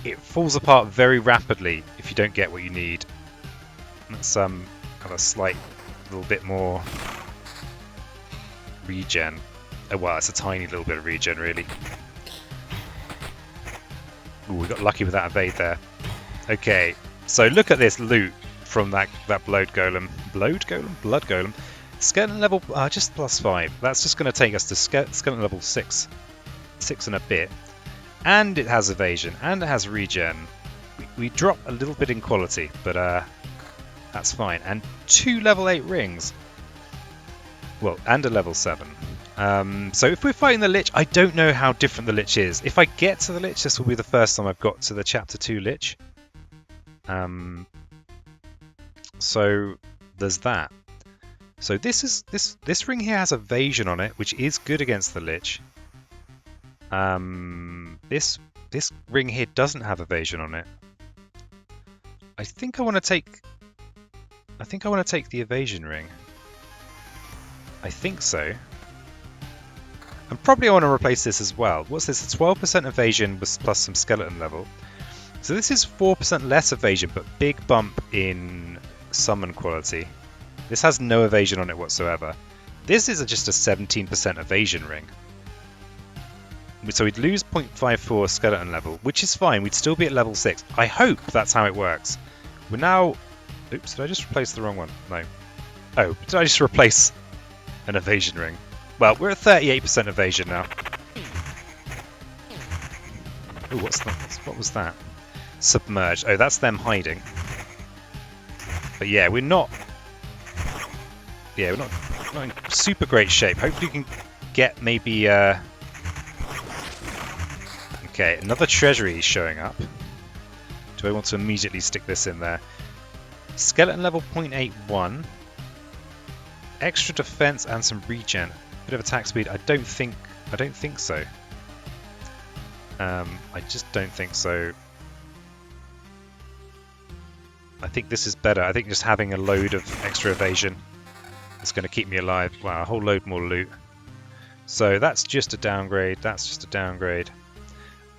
it falls apart very rapidly if you don't get what you need. Let's have a slight little bit more regen. Oh wow, it's a tiny little bit of regen really. Ooh, we got lucky with that evade there. Okay, so look at this loot from that blood golem. Blood golem? Skeleton level just +5. That's just going to take us to skeleton level 6. 6 and a bit. And it has evasion, and it has regen. We drop a little bit in quality, but that's fine. And 2 level 8 rings. Well, and a level 7. So if we're fighting the Lich, I don't know how different the Lich is. If I get to the Lich, this will be the first time I've got to the Chapter 2 Lich. So there's that. So this ring here has evasion on it, which is good against the Lich. This ring here doesn't have evasion on it. I think I want to take the evasion ring. I think so. And probably I want to replace this as well. What's this? 12% evasion plus some skeleton level. So this is 4% less evasion, but big bump in summon quality. This has no evasion on it whatsoever. This is just a 17% evasion ring. So we'd lose 0.54 skeleton level, which is fine. We'd still be at level 6. I hope that's how it works. We're now... Oops, did I just replace the wrong one? No. Oh, did I just replace an evasion ring? Well, we're at 38% evasion now. Oh, what's that? What was that? Submerged. Oh, that's them hiding. But yeah, we're not... Yeah, we're not in super great shape. Hopefully we can get maybe... Okay, another treasury is showing up. Do I want to immediately stick this in there? Skeleton level 0.81. Extra defense and some regen. Bit of attack speed. I don't think so. I just don't think so. I think this is better. I think just having a load of extra evasion is going to keep me alive. Wow, a whole load more loot. So that's just a downgrade. That's just a downgrade.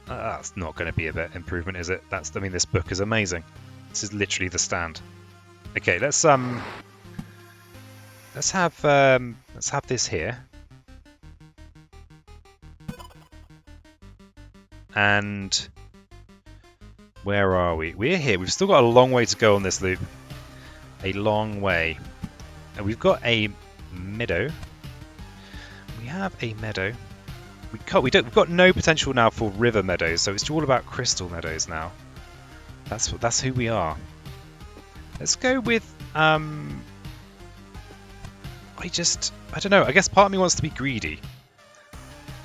That's not going to be a bit improvement, is it? I mean, this book is amazing. This is literally the stand. Okay, let's have this here. And where are we? We're here. We've still got a long way to go on this loop. A long way. And we've got a meadow. We have a meadow. We've got no potential now for river meadows, so it's all about crystal meadows now. That's who we are. Let's go with I don't know. I guess part of me wants to be greedy.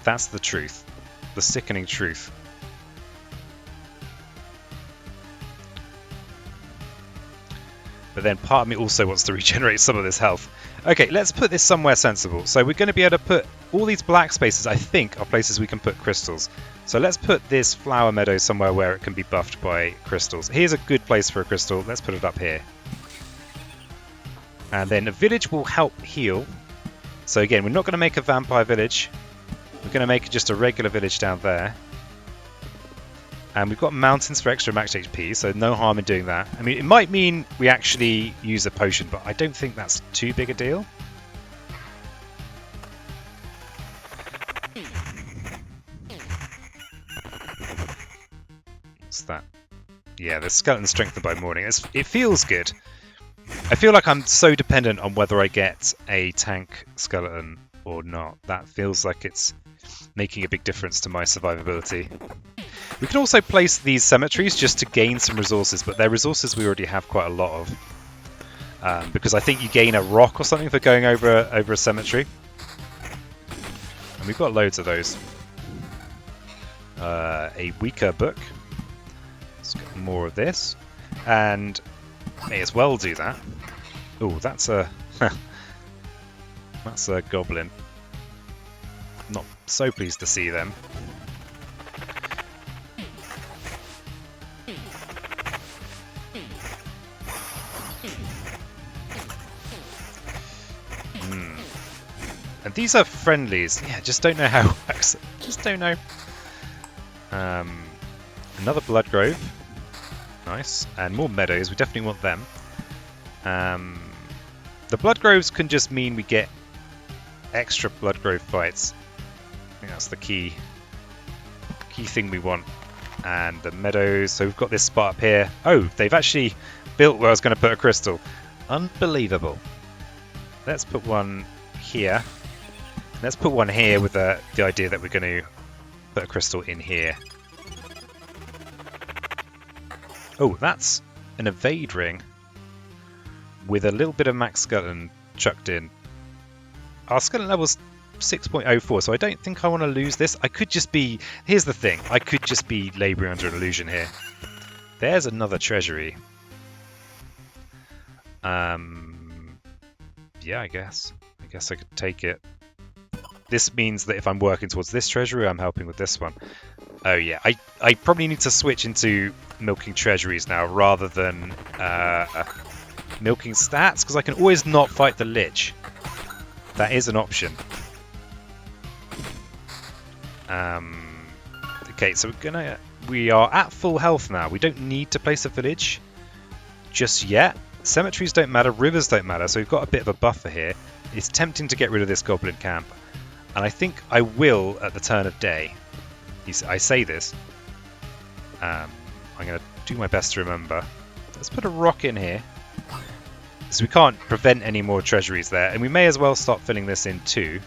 That's the truth. The sickening truth. But then part of me also wants to regenerate some of this health. Okay, let's put this somewhere sensible. So we're going to be able to put all these black spaces, I think, are places we can put crystals. So let's put this flower meadow somewhere where it can be buffed by crystals. Here's a good place for a crystal. Let's put it up here. And then a village will help heal. So again, we're not going to make a vampire village. We're going to make just a regular village down there. And we've got mountains for extra max HP, so no harm in doing that. I mean, it might mean we actually use a potion, but I don't think that's too big a deal. What's that? Yeah, the skeleton strengthened by morning. It feels good. I feel like I'm so dependent on whether I get a tank skeleton or not. That feels like it's making a big difference to my survivability. We can also place these cemeteries just to gain some resources, but they're resources we already have quite a lot of. Because I think you gain a rock or something for going over a cemetery. And we've got loads of those. A weaker book. Let's get more of this. And may as well do that. Oh, that's a... that's a goblin. Not so pleased to see them. And these are friendlies. Yeah, just don't know how it works. Just don't know. Another blood grove. Nice. And more meadows. We definitely want them. The blood groves can just mean we get extra blood grove fights. I think that's the key thing we want. And the meadows. So we've got this spot up here. Oh, they've actually built where I was going to put a crystal. Unbelievable. Let's put one here. Let's put one here with the idea that we're going to put a crystal in here. Oh, that's an evade ring with a little bit of max skeleton chucked in. Our skeleton level's 6.04, so I don't think I want to lose this. I could just be... Here's the thing. I could just be labouring under an illusion here. There's another treasury. Yeah, I guess. I guess I could take it. This means that if I'm working towards this treasury, I'm helping with this one. Oh yeah, I probably need to switch into milking treasuries now rather than milking stats, because I can always not fight the Lich. That is an option. Okay, so we are at full health now. We don't need to place a village just yet. Cemeteries don't matter, rivers don't matter, so we've got a bit of a buffer here. It's tempting to get rid of this goblin camp, and I think I will at the turn of day. I say this. I'm going to do my best to remember. Let's put a rock in here, so we can't prevent any more treasuries there, and we may as well start filling this in too.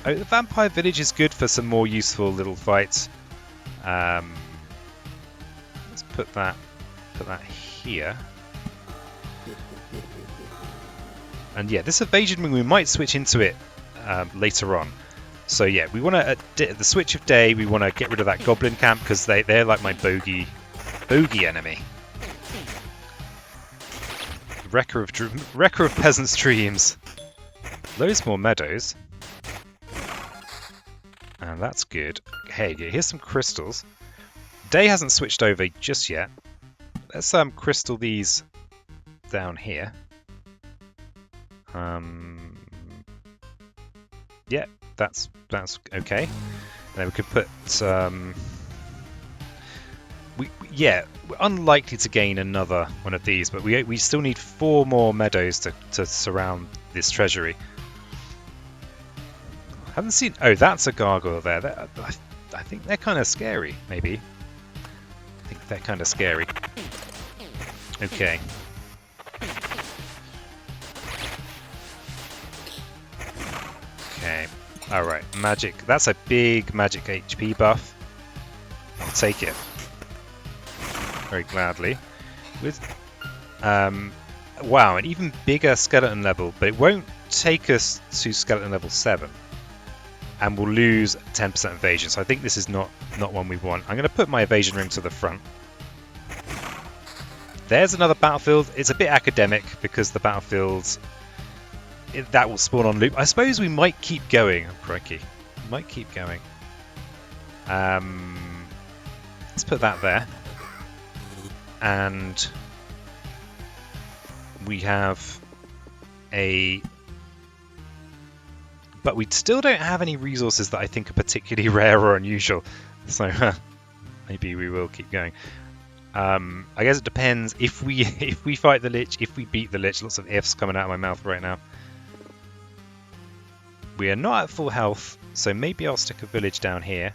Oh, the vampire village is good for some more useful little fights. Let's put that here. And yeah, this evasion wing, we might switch into it later on. So yeah, we want to at the switch of day, we want to get rid of that goblin camp because they're like my bogey enemy. Wrecker of peasants' dreams. Loads more meadows. And that's good. Hey, here's some crystals. Day hasn't switched over just yet. Let's crystal these down here. Yeah, that's okay. And then we could put we're unlikely to gain another one of these, but we still need 4 more meadows to surround this treasury. Haven't seen... Oh, that's a gargoyle there. I think they're kind of scary, maybe. I think they're kind of scary. Okay. Okay. Alright, magic. That's a big magic HP buff. I'll take it. Very gladly. With... wow, an even bigger skeleton level, but it won't take us to skeleton level 7. And we'll lose 10% evasion, so I think this is not one we want. I'm going to put my evasion ring to the front. There's another battlefield. It's a bit academic because the battlefields that will spawn on loop. I suppose we might keep going. Oh, crikey. We might keep going. Let's put that there. And we have a... But we still don't have any resources that I think are particularly rare or unusual. So maybe we will keep going. I guess it depends if we fight the Lich, if we beat the Lich. Lots of ifs coming out of my mouth right now. We are not at full health, so maybe I'll stick a village down here.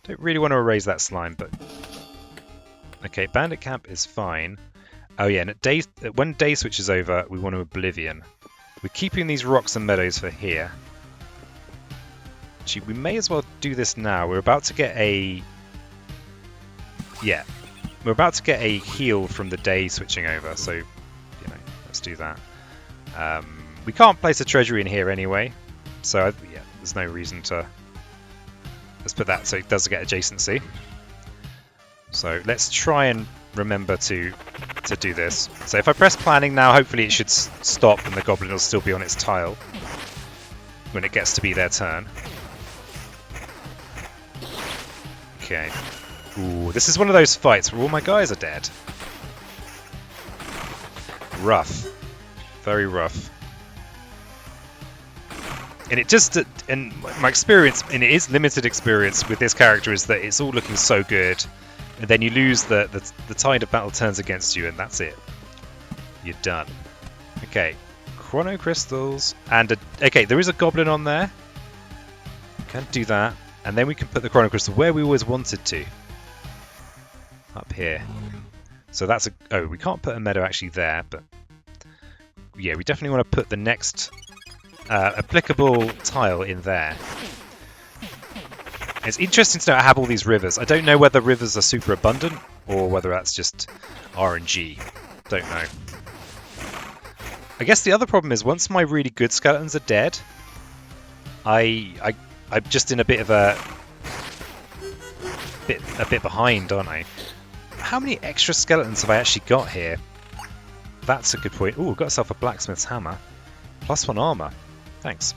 Don't really want to erase that slime, but... Okay, bandit camp is fine. Oh yeah, and when day switches over, we want to Oblivion. We're keeping these rocks and meadows for here. Actually, we may as well do this now. We're about to get a... Yeah. We're about to get a heal from the day switching over, so, you know, let's do that. We can't place a treasury in here anyway, so, yeah, there's no reason to... Let's put that so it does get adjacency. So, let's try and remember to do this. So if I press planning now, hopefully it should stop and the goblin will still be on its tile when it gets to be their turn. Okay. Ooh, this is one of those fights where all my guys are dead. Rough. Very rough. And it just... And my experience, and it is limited experience with this character, is that it's all looking so good. And then you lose the tide of battle turns against you, and that's it. You're done. Okay. Chrono crystals. And okay, there is a goblin on there. Can't do that. And then we can put the chrono crystal where we always wanted to. Up here. So that's a... Oh, we can't put a meadow actually there, but... Yeah, we definitely want to put the next applicable tile in there. It's interesting to know I have all these rivers. I don't know whether rivers are super abundant or whether that's just RNG. Don't know. I guess the other problem is once my really good skeletons are dead, I'm just in a bit of a bit behind, aren't I? How many extra skeletons have I actually got here? That's a good point. Ooh, got myself a blacksmith's hammer. +1 armor. Thanks.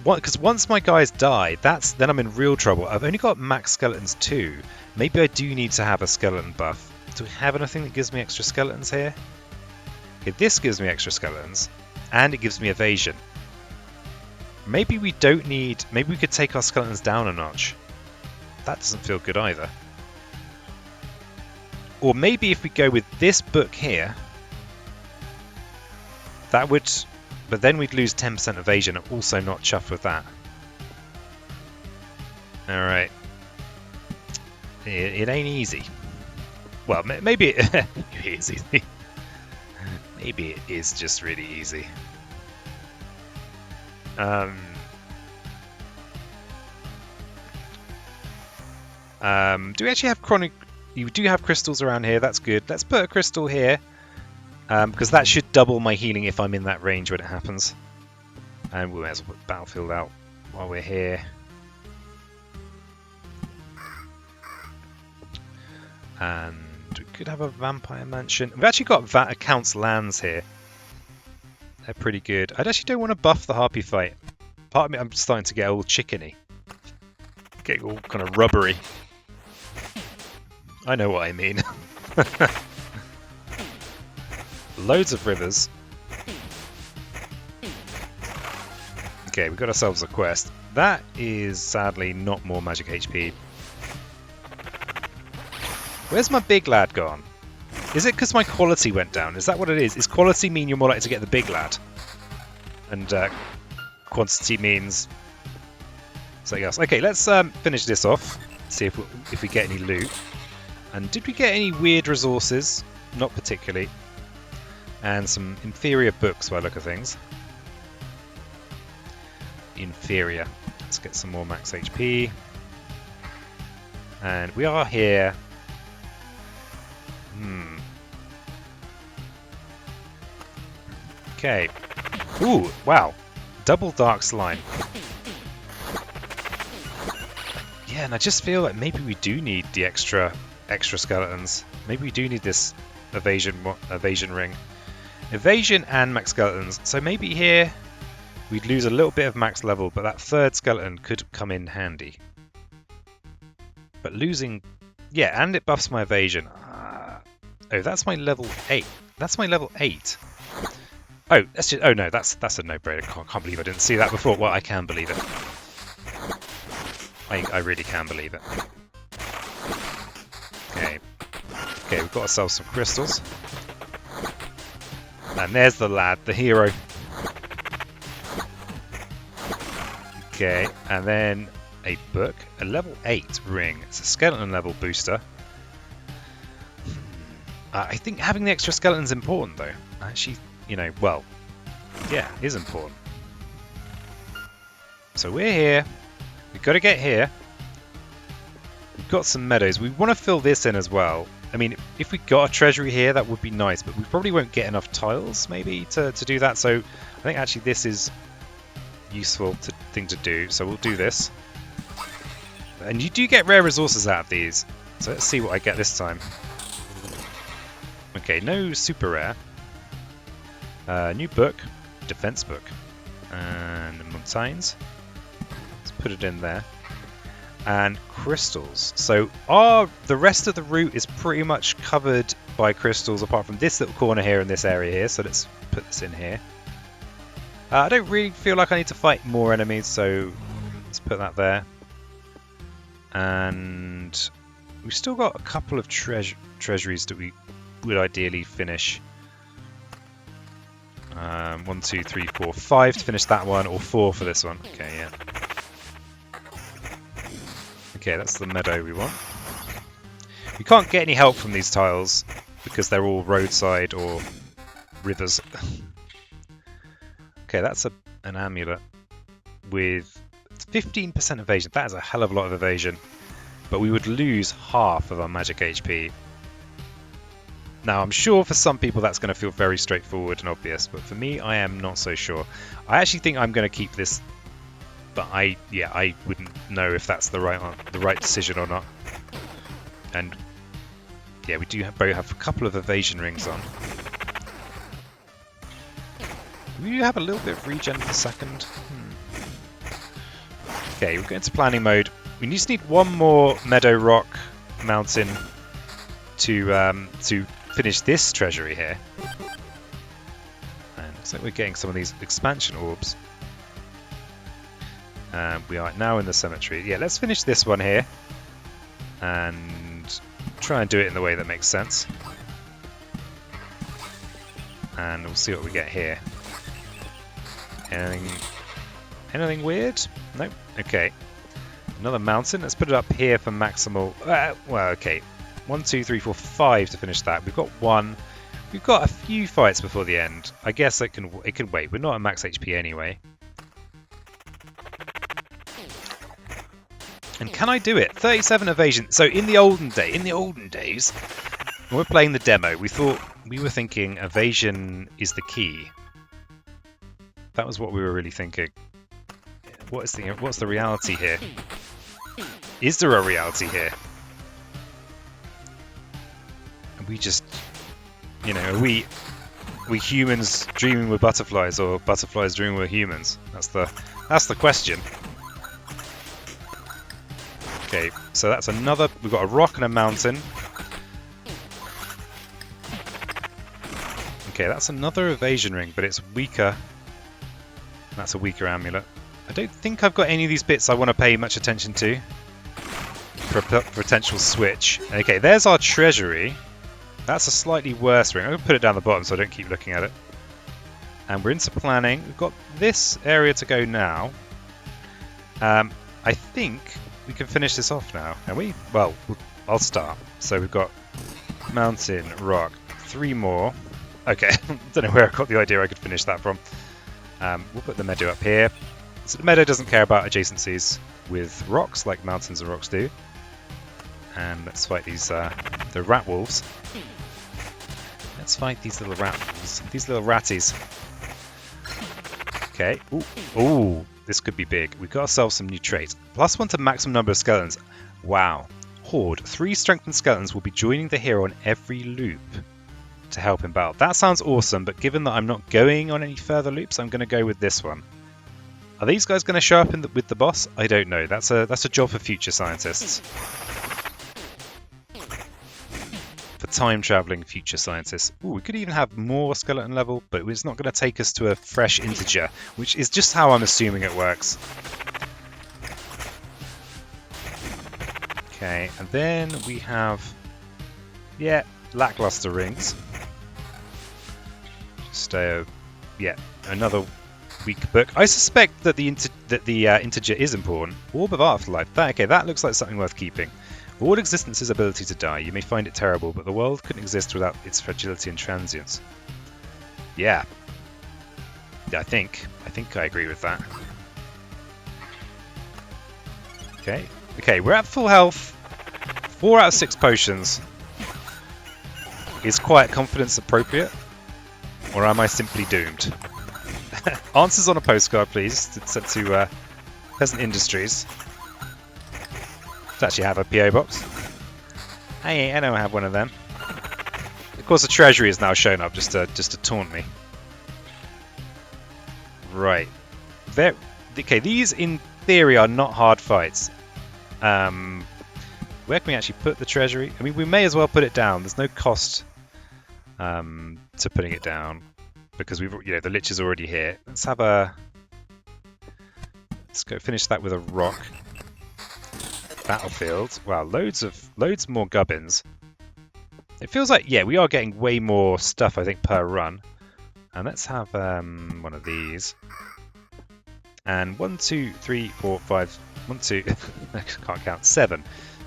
Because once my guys die, then I'm in real trouble. I've only got max skeletons 2. Maybe I do need to have a skeleton buff. Do we have anything that gives me extra skeletons here? Okay, this gives me extra skeletons, and it gives me evasion. Maybe we don't need... Maybe we could take our skeletons down a notch. That doesn't feel good either. Or maybe if we go with this book here, that would... But then we'd lose 10% evasion. I'm also not chuffed with that. Alright. It ain't easy. Well, maybe it is easy. Maybe it is just really easy. Do we actually have chronic... You do have crystals around here, that's good. Let's put a crystal here. Because that should double my healing if I'm in that range when it happens. And we may as well put Battlefield out while we're here. And we could have a Vampire Mansion. We've actually got accounts lands here. They're pretty good. I actually don't want to buff the Harpy fight. Part of me, I'm starting to get all chickeny. Getting all kind of rubbery. I know what I mean. Loads of rivers. Okay, we got ourselves a quest. That is sadly not more magic HP. Where's my big lad gone? Is it because my quality went down? Is that what it is? Is quality mean you're more likely to get the big lad? And quantity means something else. Okay, let's finish this off. See if we get any loot. And did we get any weird resources? Not particularly. And some inferior books by the look of things. Inferior. Let's get some more max HP. And we are here. Okay. Ooh, wow. Double dark slime. Yeah, and I just feel like maybe we do need the extra skeletons. Maybe we do need this evasion ring. Evasion and max skeletons. So maybe here we'd lose a little bit of max level, but that third skeleton could come in handy. But losing... Yeah, and it buffs my evasion. Oh, that's my level 8. That's my level 8. Oh, that's just... Oh no, that's a no-brainer. I can't believe I didn't see that before. Well, I can believe it. I really can believe it. Okay. Okay, we've got ourselves some crystals. And there's the lad, the hero. Okay, and then a book, a level 8 ring. It's a skeleton level booster. I think having the extra skeleton's important though. Actually, you know, well, yeah, it is important. So we're here. We've got to get here. We've got some meadows. We want to fill this in as well. I mean, if we got a treasury here, that would be nice, but we probably won't get enough tiles, maybe, to do that. So I think actually this is useful thing to do. So we'll do this. And you do get rare resources out of these. So let's see what I get this time. Okay, no super rare. New book, defense book, and mountains. Let's put it in there. And crystals. So the rest of the route is pretty much covered by crystals, apart from this little corner here and this area here. So let's put this in here. I don't really feel like I need to fight more enemies, so let's put that there. And we've still got a couple of treasuries that we would ideally finish. 1, 2, 3, 4, 5 to finish that one, or 4 for this one. Okay, yeah. Okay, that's the meadow we want. We can't get any help from these tiles because they're all roadside or rivers. Okay, that's an amulet with 15% evasion. That is a hell of a lot of evasion. But we would lose half of our magic HP. Now, I'm sure for some people that's going to feel very straightforward and obvious, but for me, I am not so sure. I actually think I'm going to keep this, but I wouldn't know if that's the right decision or not. And yeah, we do both have a couple of evasion rings on. We do have a little bit of regen per second. Okay, we're going to planning mode. We just need one more meadow rock mountain to finish this treasury here. And looks like we're getting some of these expansion orbs. We are now in the cemetery. Yeah, let's finish this one here and try and do it in the way that makes sense. And we'll see what we get here. Anything weird? Nope. Okay. Another mountain. Let's put it up here for maximal. Well, okay. 1, 2, 3, 4, 5 to finish that. We've got one. We've got a few fights before the end. I guess it can wait. We're not at max HP anyway. And can I do it? 37 evasion. So in the olden days, when we're playing the demo, we were thinking evasion is the key. That was what we were really thinking. What's the reality here? Is there a reality here? And we just, are we humans dreaming with butterflies, or butterflies dreaming with humans? That's the question. Okay, so that's another. We've got a rock and a mountain. Okay, that's another evasion ring, but it's weaker. That's a weaker amulet. I don't think I've got any of these bits I want to pay much attention to for a potential switch. Okay, there's our treasury. That's a slightly worse ring. I'm going to put it down the bottom so I don't keep looking at it. And we're into planning. We've got this area to go now. I think we can finish this off now. Can we? Well, I'll start. So we've got mountain, rock, 3 more. Okay, I don't know where I got the idea I could finish that from. We'll put the meadow up here. So the meadow doesn't care about adjacencies with rocks like mountains and rocks do. And let's fight these the rat wolves. Let's fight these little rat wolves. These little ratties. Okay. Ooh, this could be big. We've got ourselves some new traits. +1 to maximum number of skeletons. Wow. Horde. 3 strengthened skeletons will be joining the hero on every loop to help him battle. That sounds awesome, but given that I'm not going on any further loops, I'm going to go with this one. Are these guys going to show up with the boss? I don't know. That's a job for future scientists. For time-traveling future scientists. Ooh, we could even have more skeleton level, but it's not going to take us to a fresh integer, which is just how I'm assuming it works. Okay, and then we have, lackluster rings. Just another weak book. I suspect that the integer is important. Orb of Afterlife. That looks like something worth keeping. All existence's ability to die. You may find it terrible, but the world couldn't exist without its fragility and transience. Yeah. I think I agree with that. Okay, we're at full health. 4 out of 6 potions. Is quiet confidence appropriate? Or am I simply doomed? Answers on a postcard, please. Sent to Peasant Industries. Let's actually have a PO box. Hey, I don't have one of them. Of course, the treasury is now showing up just to taunt me. Right. Okay, these in theory are not hard fights. Where can we actually put the treasury? I mean, we may as well put it down. There's no cost to putting it down because the Lich is already here. Let's go finish that with a rock. Battlefield. Wow, loads more gubbins. It feels like we are getting way more stuff I think per run. And let's have one of these. And 1, 2, 3, 4, 5. 1, 2. I can't count. 7.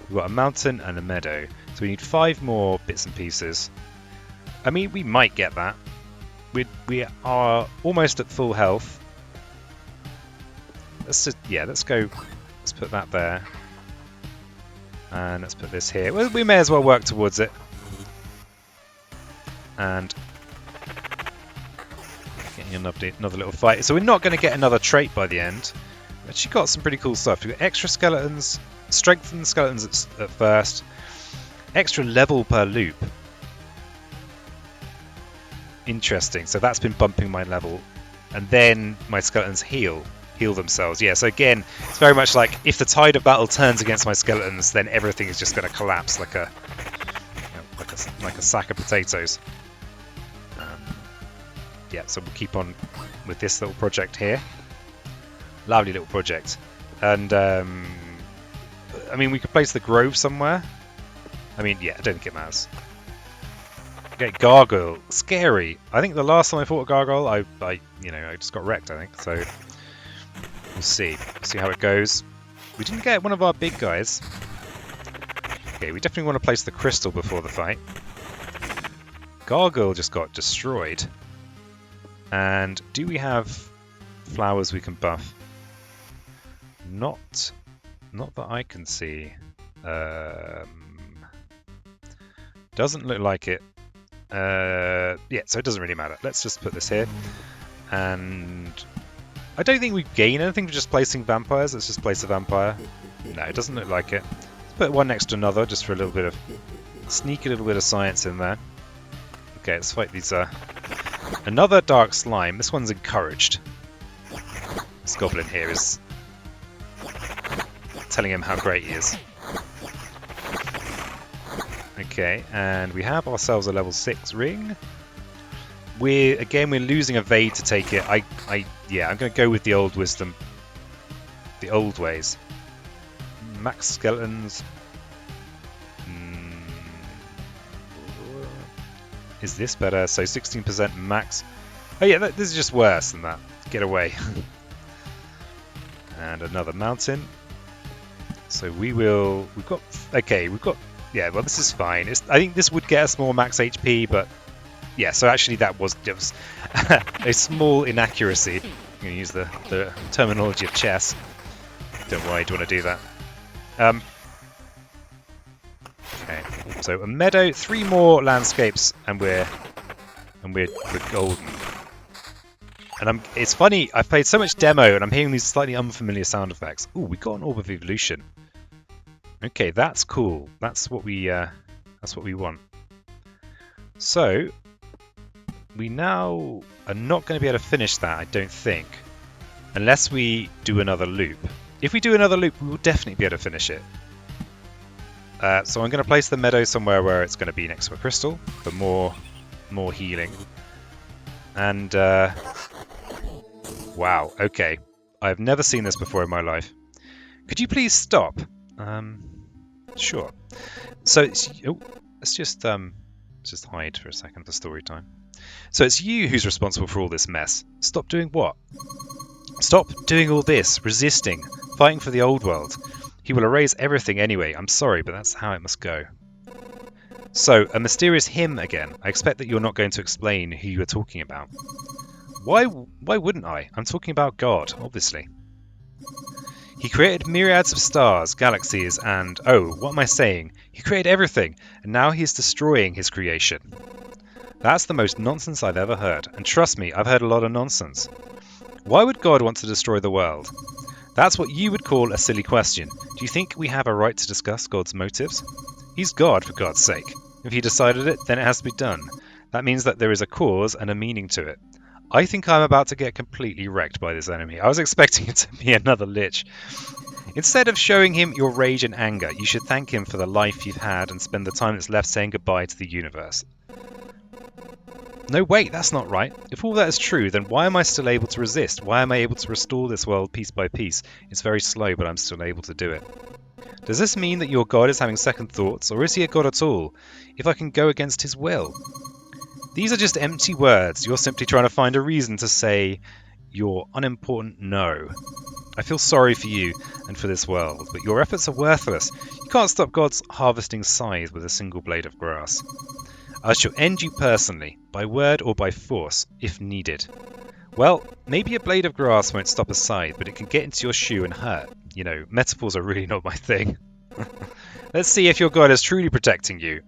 We've got a mountain and a meadow. So we need 5 more bits and pieces. I mean, we might get that. We are almost at full health. Let's go. Let's put that there. And let's put this here. Well, we may as well work towards it. and getting another little fight. So we're not going to get another trait by the end. But she got some pretty cool stuff. We've got extra skeletons, strengthen skeletons at first, extra level per loop. Interesting. So that's been bumping my level, and then my skeletons heal themselves. Yeah. So again, it's very much like if the tide of battle turns against my skeletons, then everything is just going to collapse like a sack of potatoes. Yeah. So we'll keep on with this little project here. Lovely little project, and I mean we could place the grove somewhere. I mean, yeah, I don't think it matters. Okay, gargoyle, scary. I think the last time I fought a gargoyle, I just got wrecked. I think so. We'll see how it goes. We didn't get one of our big guys. Okay, we definitely want to place the crystal before the fight. Gargoyle just got destroyed. And do we have flowers we can buff? Not that I can see. Doesn't look like it. Yeah, so it doesn't really matter. Let's just put this here. And I don't think we gain anything for just placing vampires. Let's just place a vampire. No, it doesn't look like it. Let's put one next to another just for a little bit of sneak a little bit of science in there. Okay, let's fight these. Another dark slime. This one's encouraged. This goblin here is telling him how great he is. Okay, and we have ourselves a level 6 ring. We're losing evade to take it. Yeah, I'm going to go with the old wisdom, the old ways. Max skeletons. Is this better? So 16% max. Oh yeah, this is just worse than that. Get away. And another mountain. So we've got. Yeah, well, this is fine. I think this would get us more max HP, but yeah. So actually, that was a small inaccuracy. I'm going to use the terminology of chess. Don't worry, do you want to do that? Okay. So a meadow, 3 more landscapes, and we're golden. And it's funny. I've played so much demo, and I'm hearing these slightly unfamiliar sound effects. Ooh, we got an orb of evolution. Okay, that's cool. That's what we want. So we now are not going to be able to finish that, I don't think, unless we do another loop. If we do another loop, we will definitely be able to finish it. So I'm going to place the meadow somewhere where it's going to be next to a crystal for more healing. And wow, okay, I've never seen this before in my life. Could you please stop? Sure. So let's just hide for a second for story time. So it's you who's responsible for all this mess. Stop doing what? Stop doing all this, resisting, fighting for the old world. He will erase everything anyway. I'm sorry, but that's how it must go. So, a mysterious him again. I expect that you're not going to explain who you are talking about. Why wouldn't I? I'm talking about God, obviously. He created myriads of stars, galaxies, and... oh, what am I saying? He created everything, and now he is destroying his creation. That's the most nonsense I've ever heard, and trust me, I've heard a lot of nonsense. Why would God want to destroy the world? That's what you would call a silly question. Do you think we have a right to discuss God's motives? He's God, for God's sake. If he decided it, then it has to be done. That means that there is a cause and a meaning to it. I think I'm about to get completely wrecked by this enemy. I was expecting it to be another Lich. Instead of showing him your rage and anger, you should thank him for the life you've had and spend the time that's left saying goodbye to the universe. No, wait, that's not right. If all that is true, then why am I still able to resist? Why am I able to restore this world piece by piece? It's very slow, but I'm still able to do it. Does this mean that your God is having second thoughts, or is he a God at all? If I can go against his will? These are just empty words. You're simply trying to find a reason to say your unimportant no. I feel sorry for you and for this world, but your efforts are worthless. You can't stop God's harvesting scythe with a single blade of grass. I shall end you personally, by word or by force, if needed. Well, maybe a blade of grass won't stop a scythe, but it can get into your shoe and hurt. You know, metaphors are really not my thing. Let's see if your God is truly protecting you.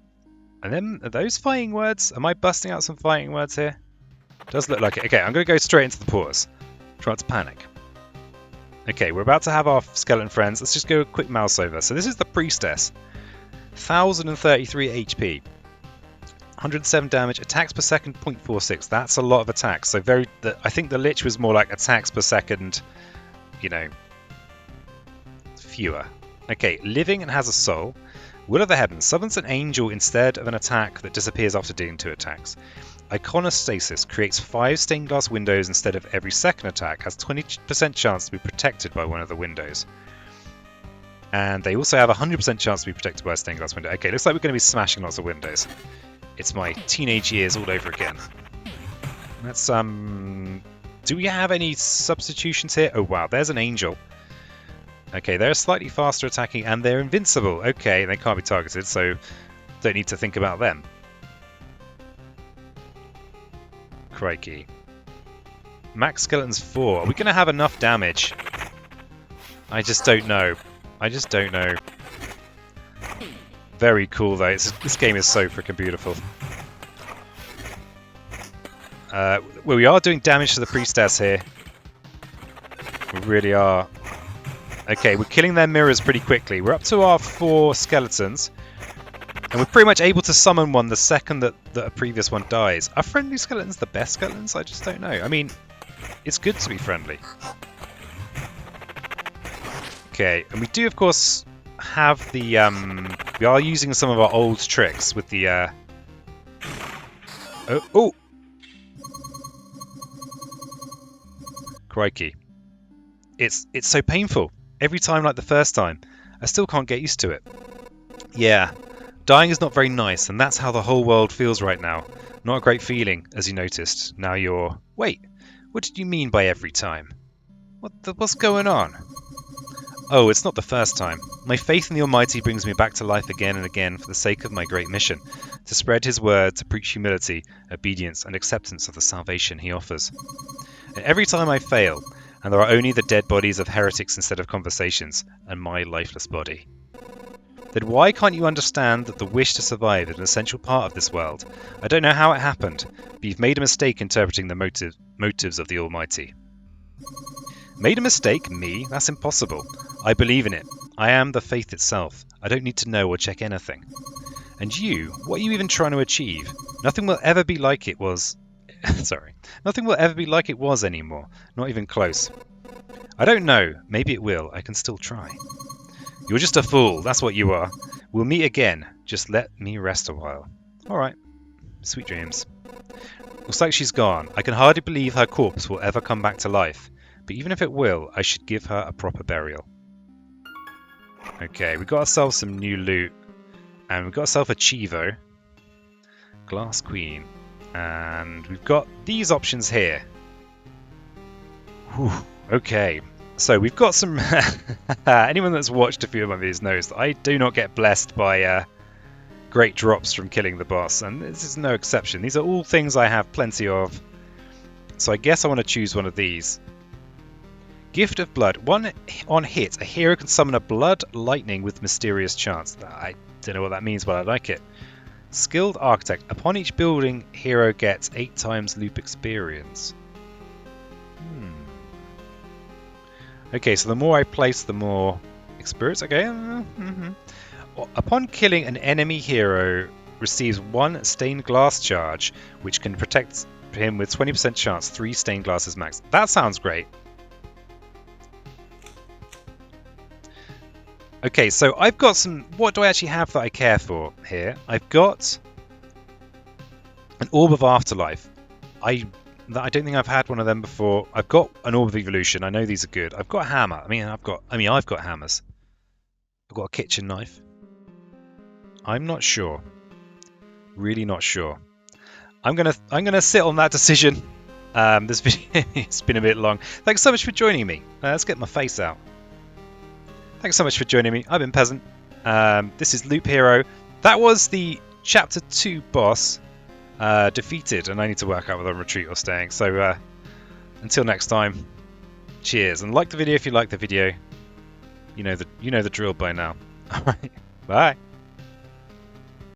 And then, are those fighting words? Am I busting out some fighting words here? Does look like it. Okay, I'm going to go straight into the pause. Try not to panic. Okay, we're about to have our skeleton friends. Let's just go a quick mouse over. So this is the priestess. 1033 HP. 107 damage, attacks per second 0.46. That's a lot of attacks. So I think the Lich was more like attacks per second, you know, fewer. Okay, living and has a soul. Will of the Heavens summons an angel instead of an attack that disappears after dealing 2 attacks. Iconostasis creates 5 stained glass windows instead of every second attack. Has 20% chance to be protected by one of the windows. And they also have a 100% chance to be protected by a stained glass window. Okay, looks like we're going to be smashing lots of windows. It's my teenage years all over again. Let's, do we have any substitutions here? Oh, wow, there's an angel. Okay, they're slightly faster attacking, and they're invincible. Okay, they can't be targeted, so don't need to think about them. Crikey. Max Skeleton's 4. Are we going to have enough damage? I just don't know. I just don't know. Very cool, though. This game is so freaking beautiful. Well, we are doing damage to the priestess here. We really are. Okay, we're killing their mirrors pretty quickly. We're up to our 4 skeletons. And we're pretty much able to summon one the second that a previous one dies. Are friendly skeletons the best skeletons? I just don't know. I mean, it's good to be friendly. Okay, and we do, of course, have the... we are using some of our old tricks with the... Oh! Crikey. It's so painful. Every time like the first time. I still can't get used to it. Yeah. Dying is not very nice, and that's how the whole world feels right now. Not a great feeling, as you noticed. Now you're... Wait, what did you mean by every time? What's going on? Oh, it's not the first time. My faith in the Almighty brings me back to life again and again for the sake of my great mission, to spread His word, to preach humility, obedience, and acceptance of the salvation He offers. And every time I fail, and there are only the dead bodies of heretics instead of conversations, and my lifeless body. Then why can't you understand that the wish to survive is an essential part of this world? I don't know how it happened, but you've made a mistake interpreting the motives of the Almighty. Made a mistake? Me? That's impossible. I believe in it. I am the faith itself. I don't need to know or check anything. And you? What are you even trying to achieve? Nothing will ever be like it was... Sorry. Nothing will ever be like it was anymore. Not even close. I don't know. Maybe it will. I can still try. You're just a fool. That's what you are. We'll meet again. Just let me rest a while. Alright. Sweet dreams. Looks like she's gone. I can hardly believe her corpse will ever come back to life. But even if it will, I should give her a proper burial. Okay, we got ourselves some new loot. And we got ourselves a Chivo. Glass Queen. And we've got these options here. Whew, okay. So we've got some... Anyone that's watched a few of my videos knows that I do not get blessed by great drops from killing the boss. And this is no exception. These are all things I have plenty of. So I guess I want to choose one of these. Gift of Blood. On hit, a hero can summon a blood lightning with mysterious chance. I don't know what that means, but I like it. Skilled Architect. Upon each building, hero gets 8 times loop experience. Okay, so the more I place, the more experience. Okay. Upon killing an enemy hero, receives 1 stained glass charge, which can protect him with 20% chance. 3 stained glasses max. That sounds great. Okay, so I've got some... What do I actually have that I care for here? I've got an Orb of Afterlife. I don't think I've had one of them before. I've got an Orb of Evolution. I know these are good. I've got a hammer. I've got hammers. I've got a kitchen knife. I'm not sure. Really not sure. I'm gonna sit on that decision. This video has been a bit long. Thanks so much for joining me. Let's get my face out. Thanks so much for joining me. I've been Peasant. This is Loop Hero. That was the Chapter 2 boss defeated, and I need to work out whether I'm retreat or staying. So until next time, cheers, and like the video if you like the video. You know the drill by now. All right, bye.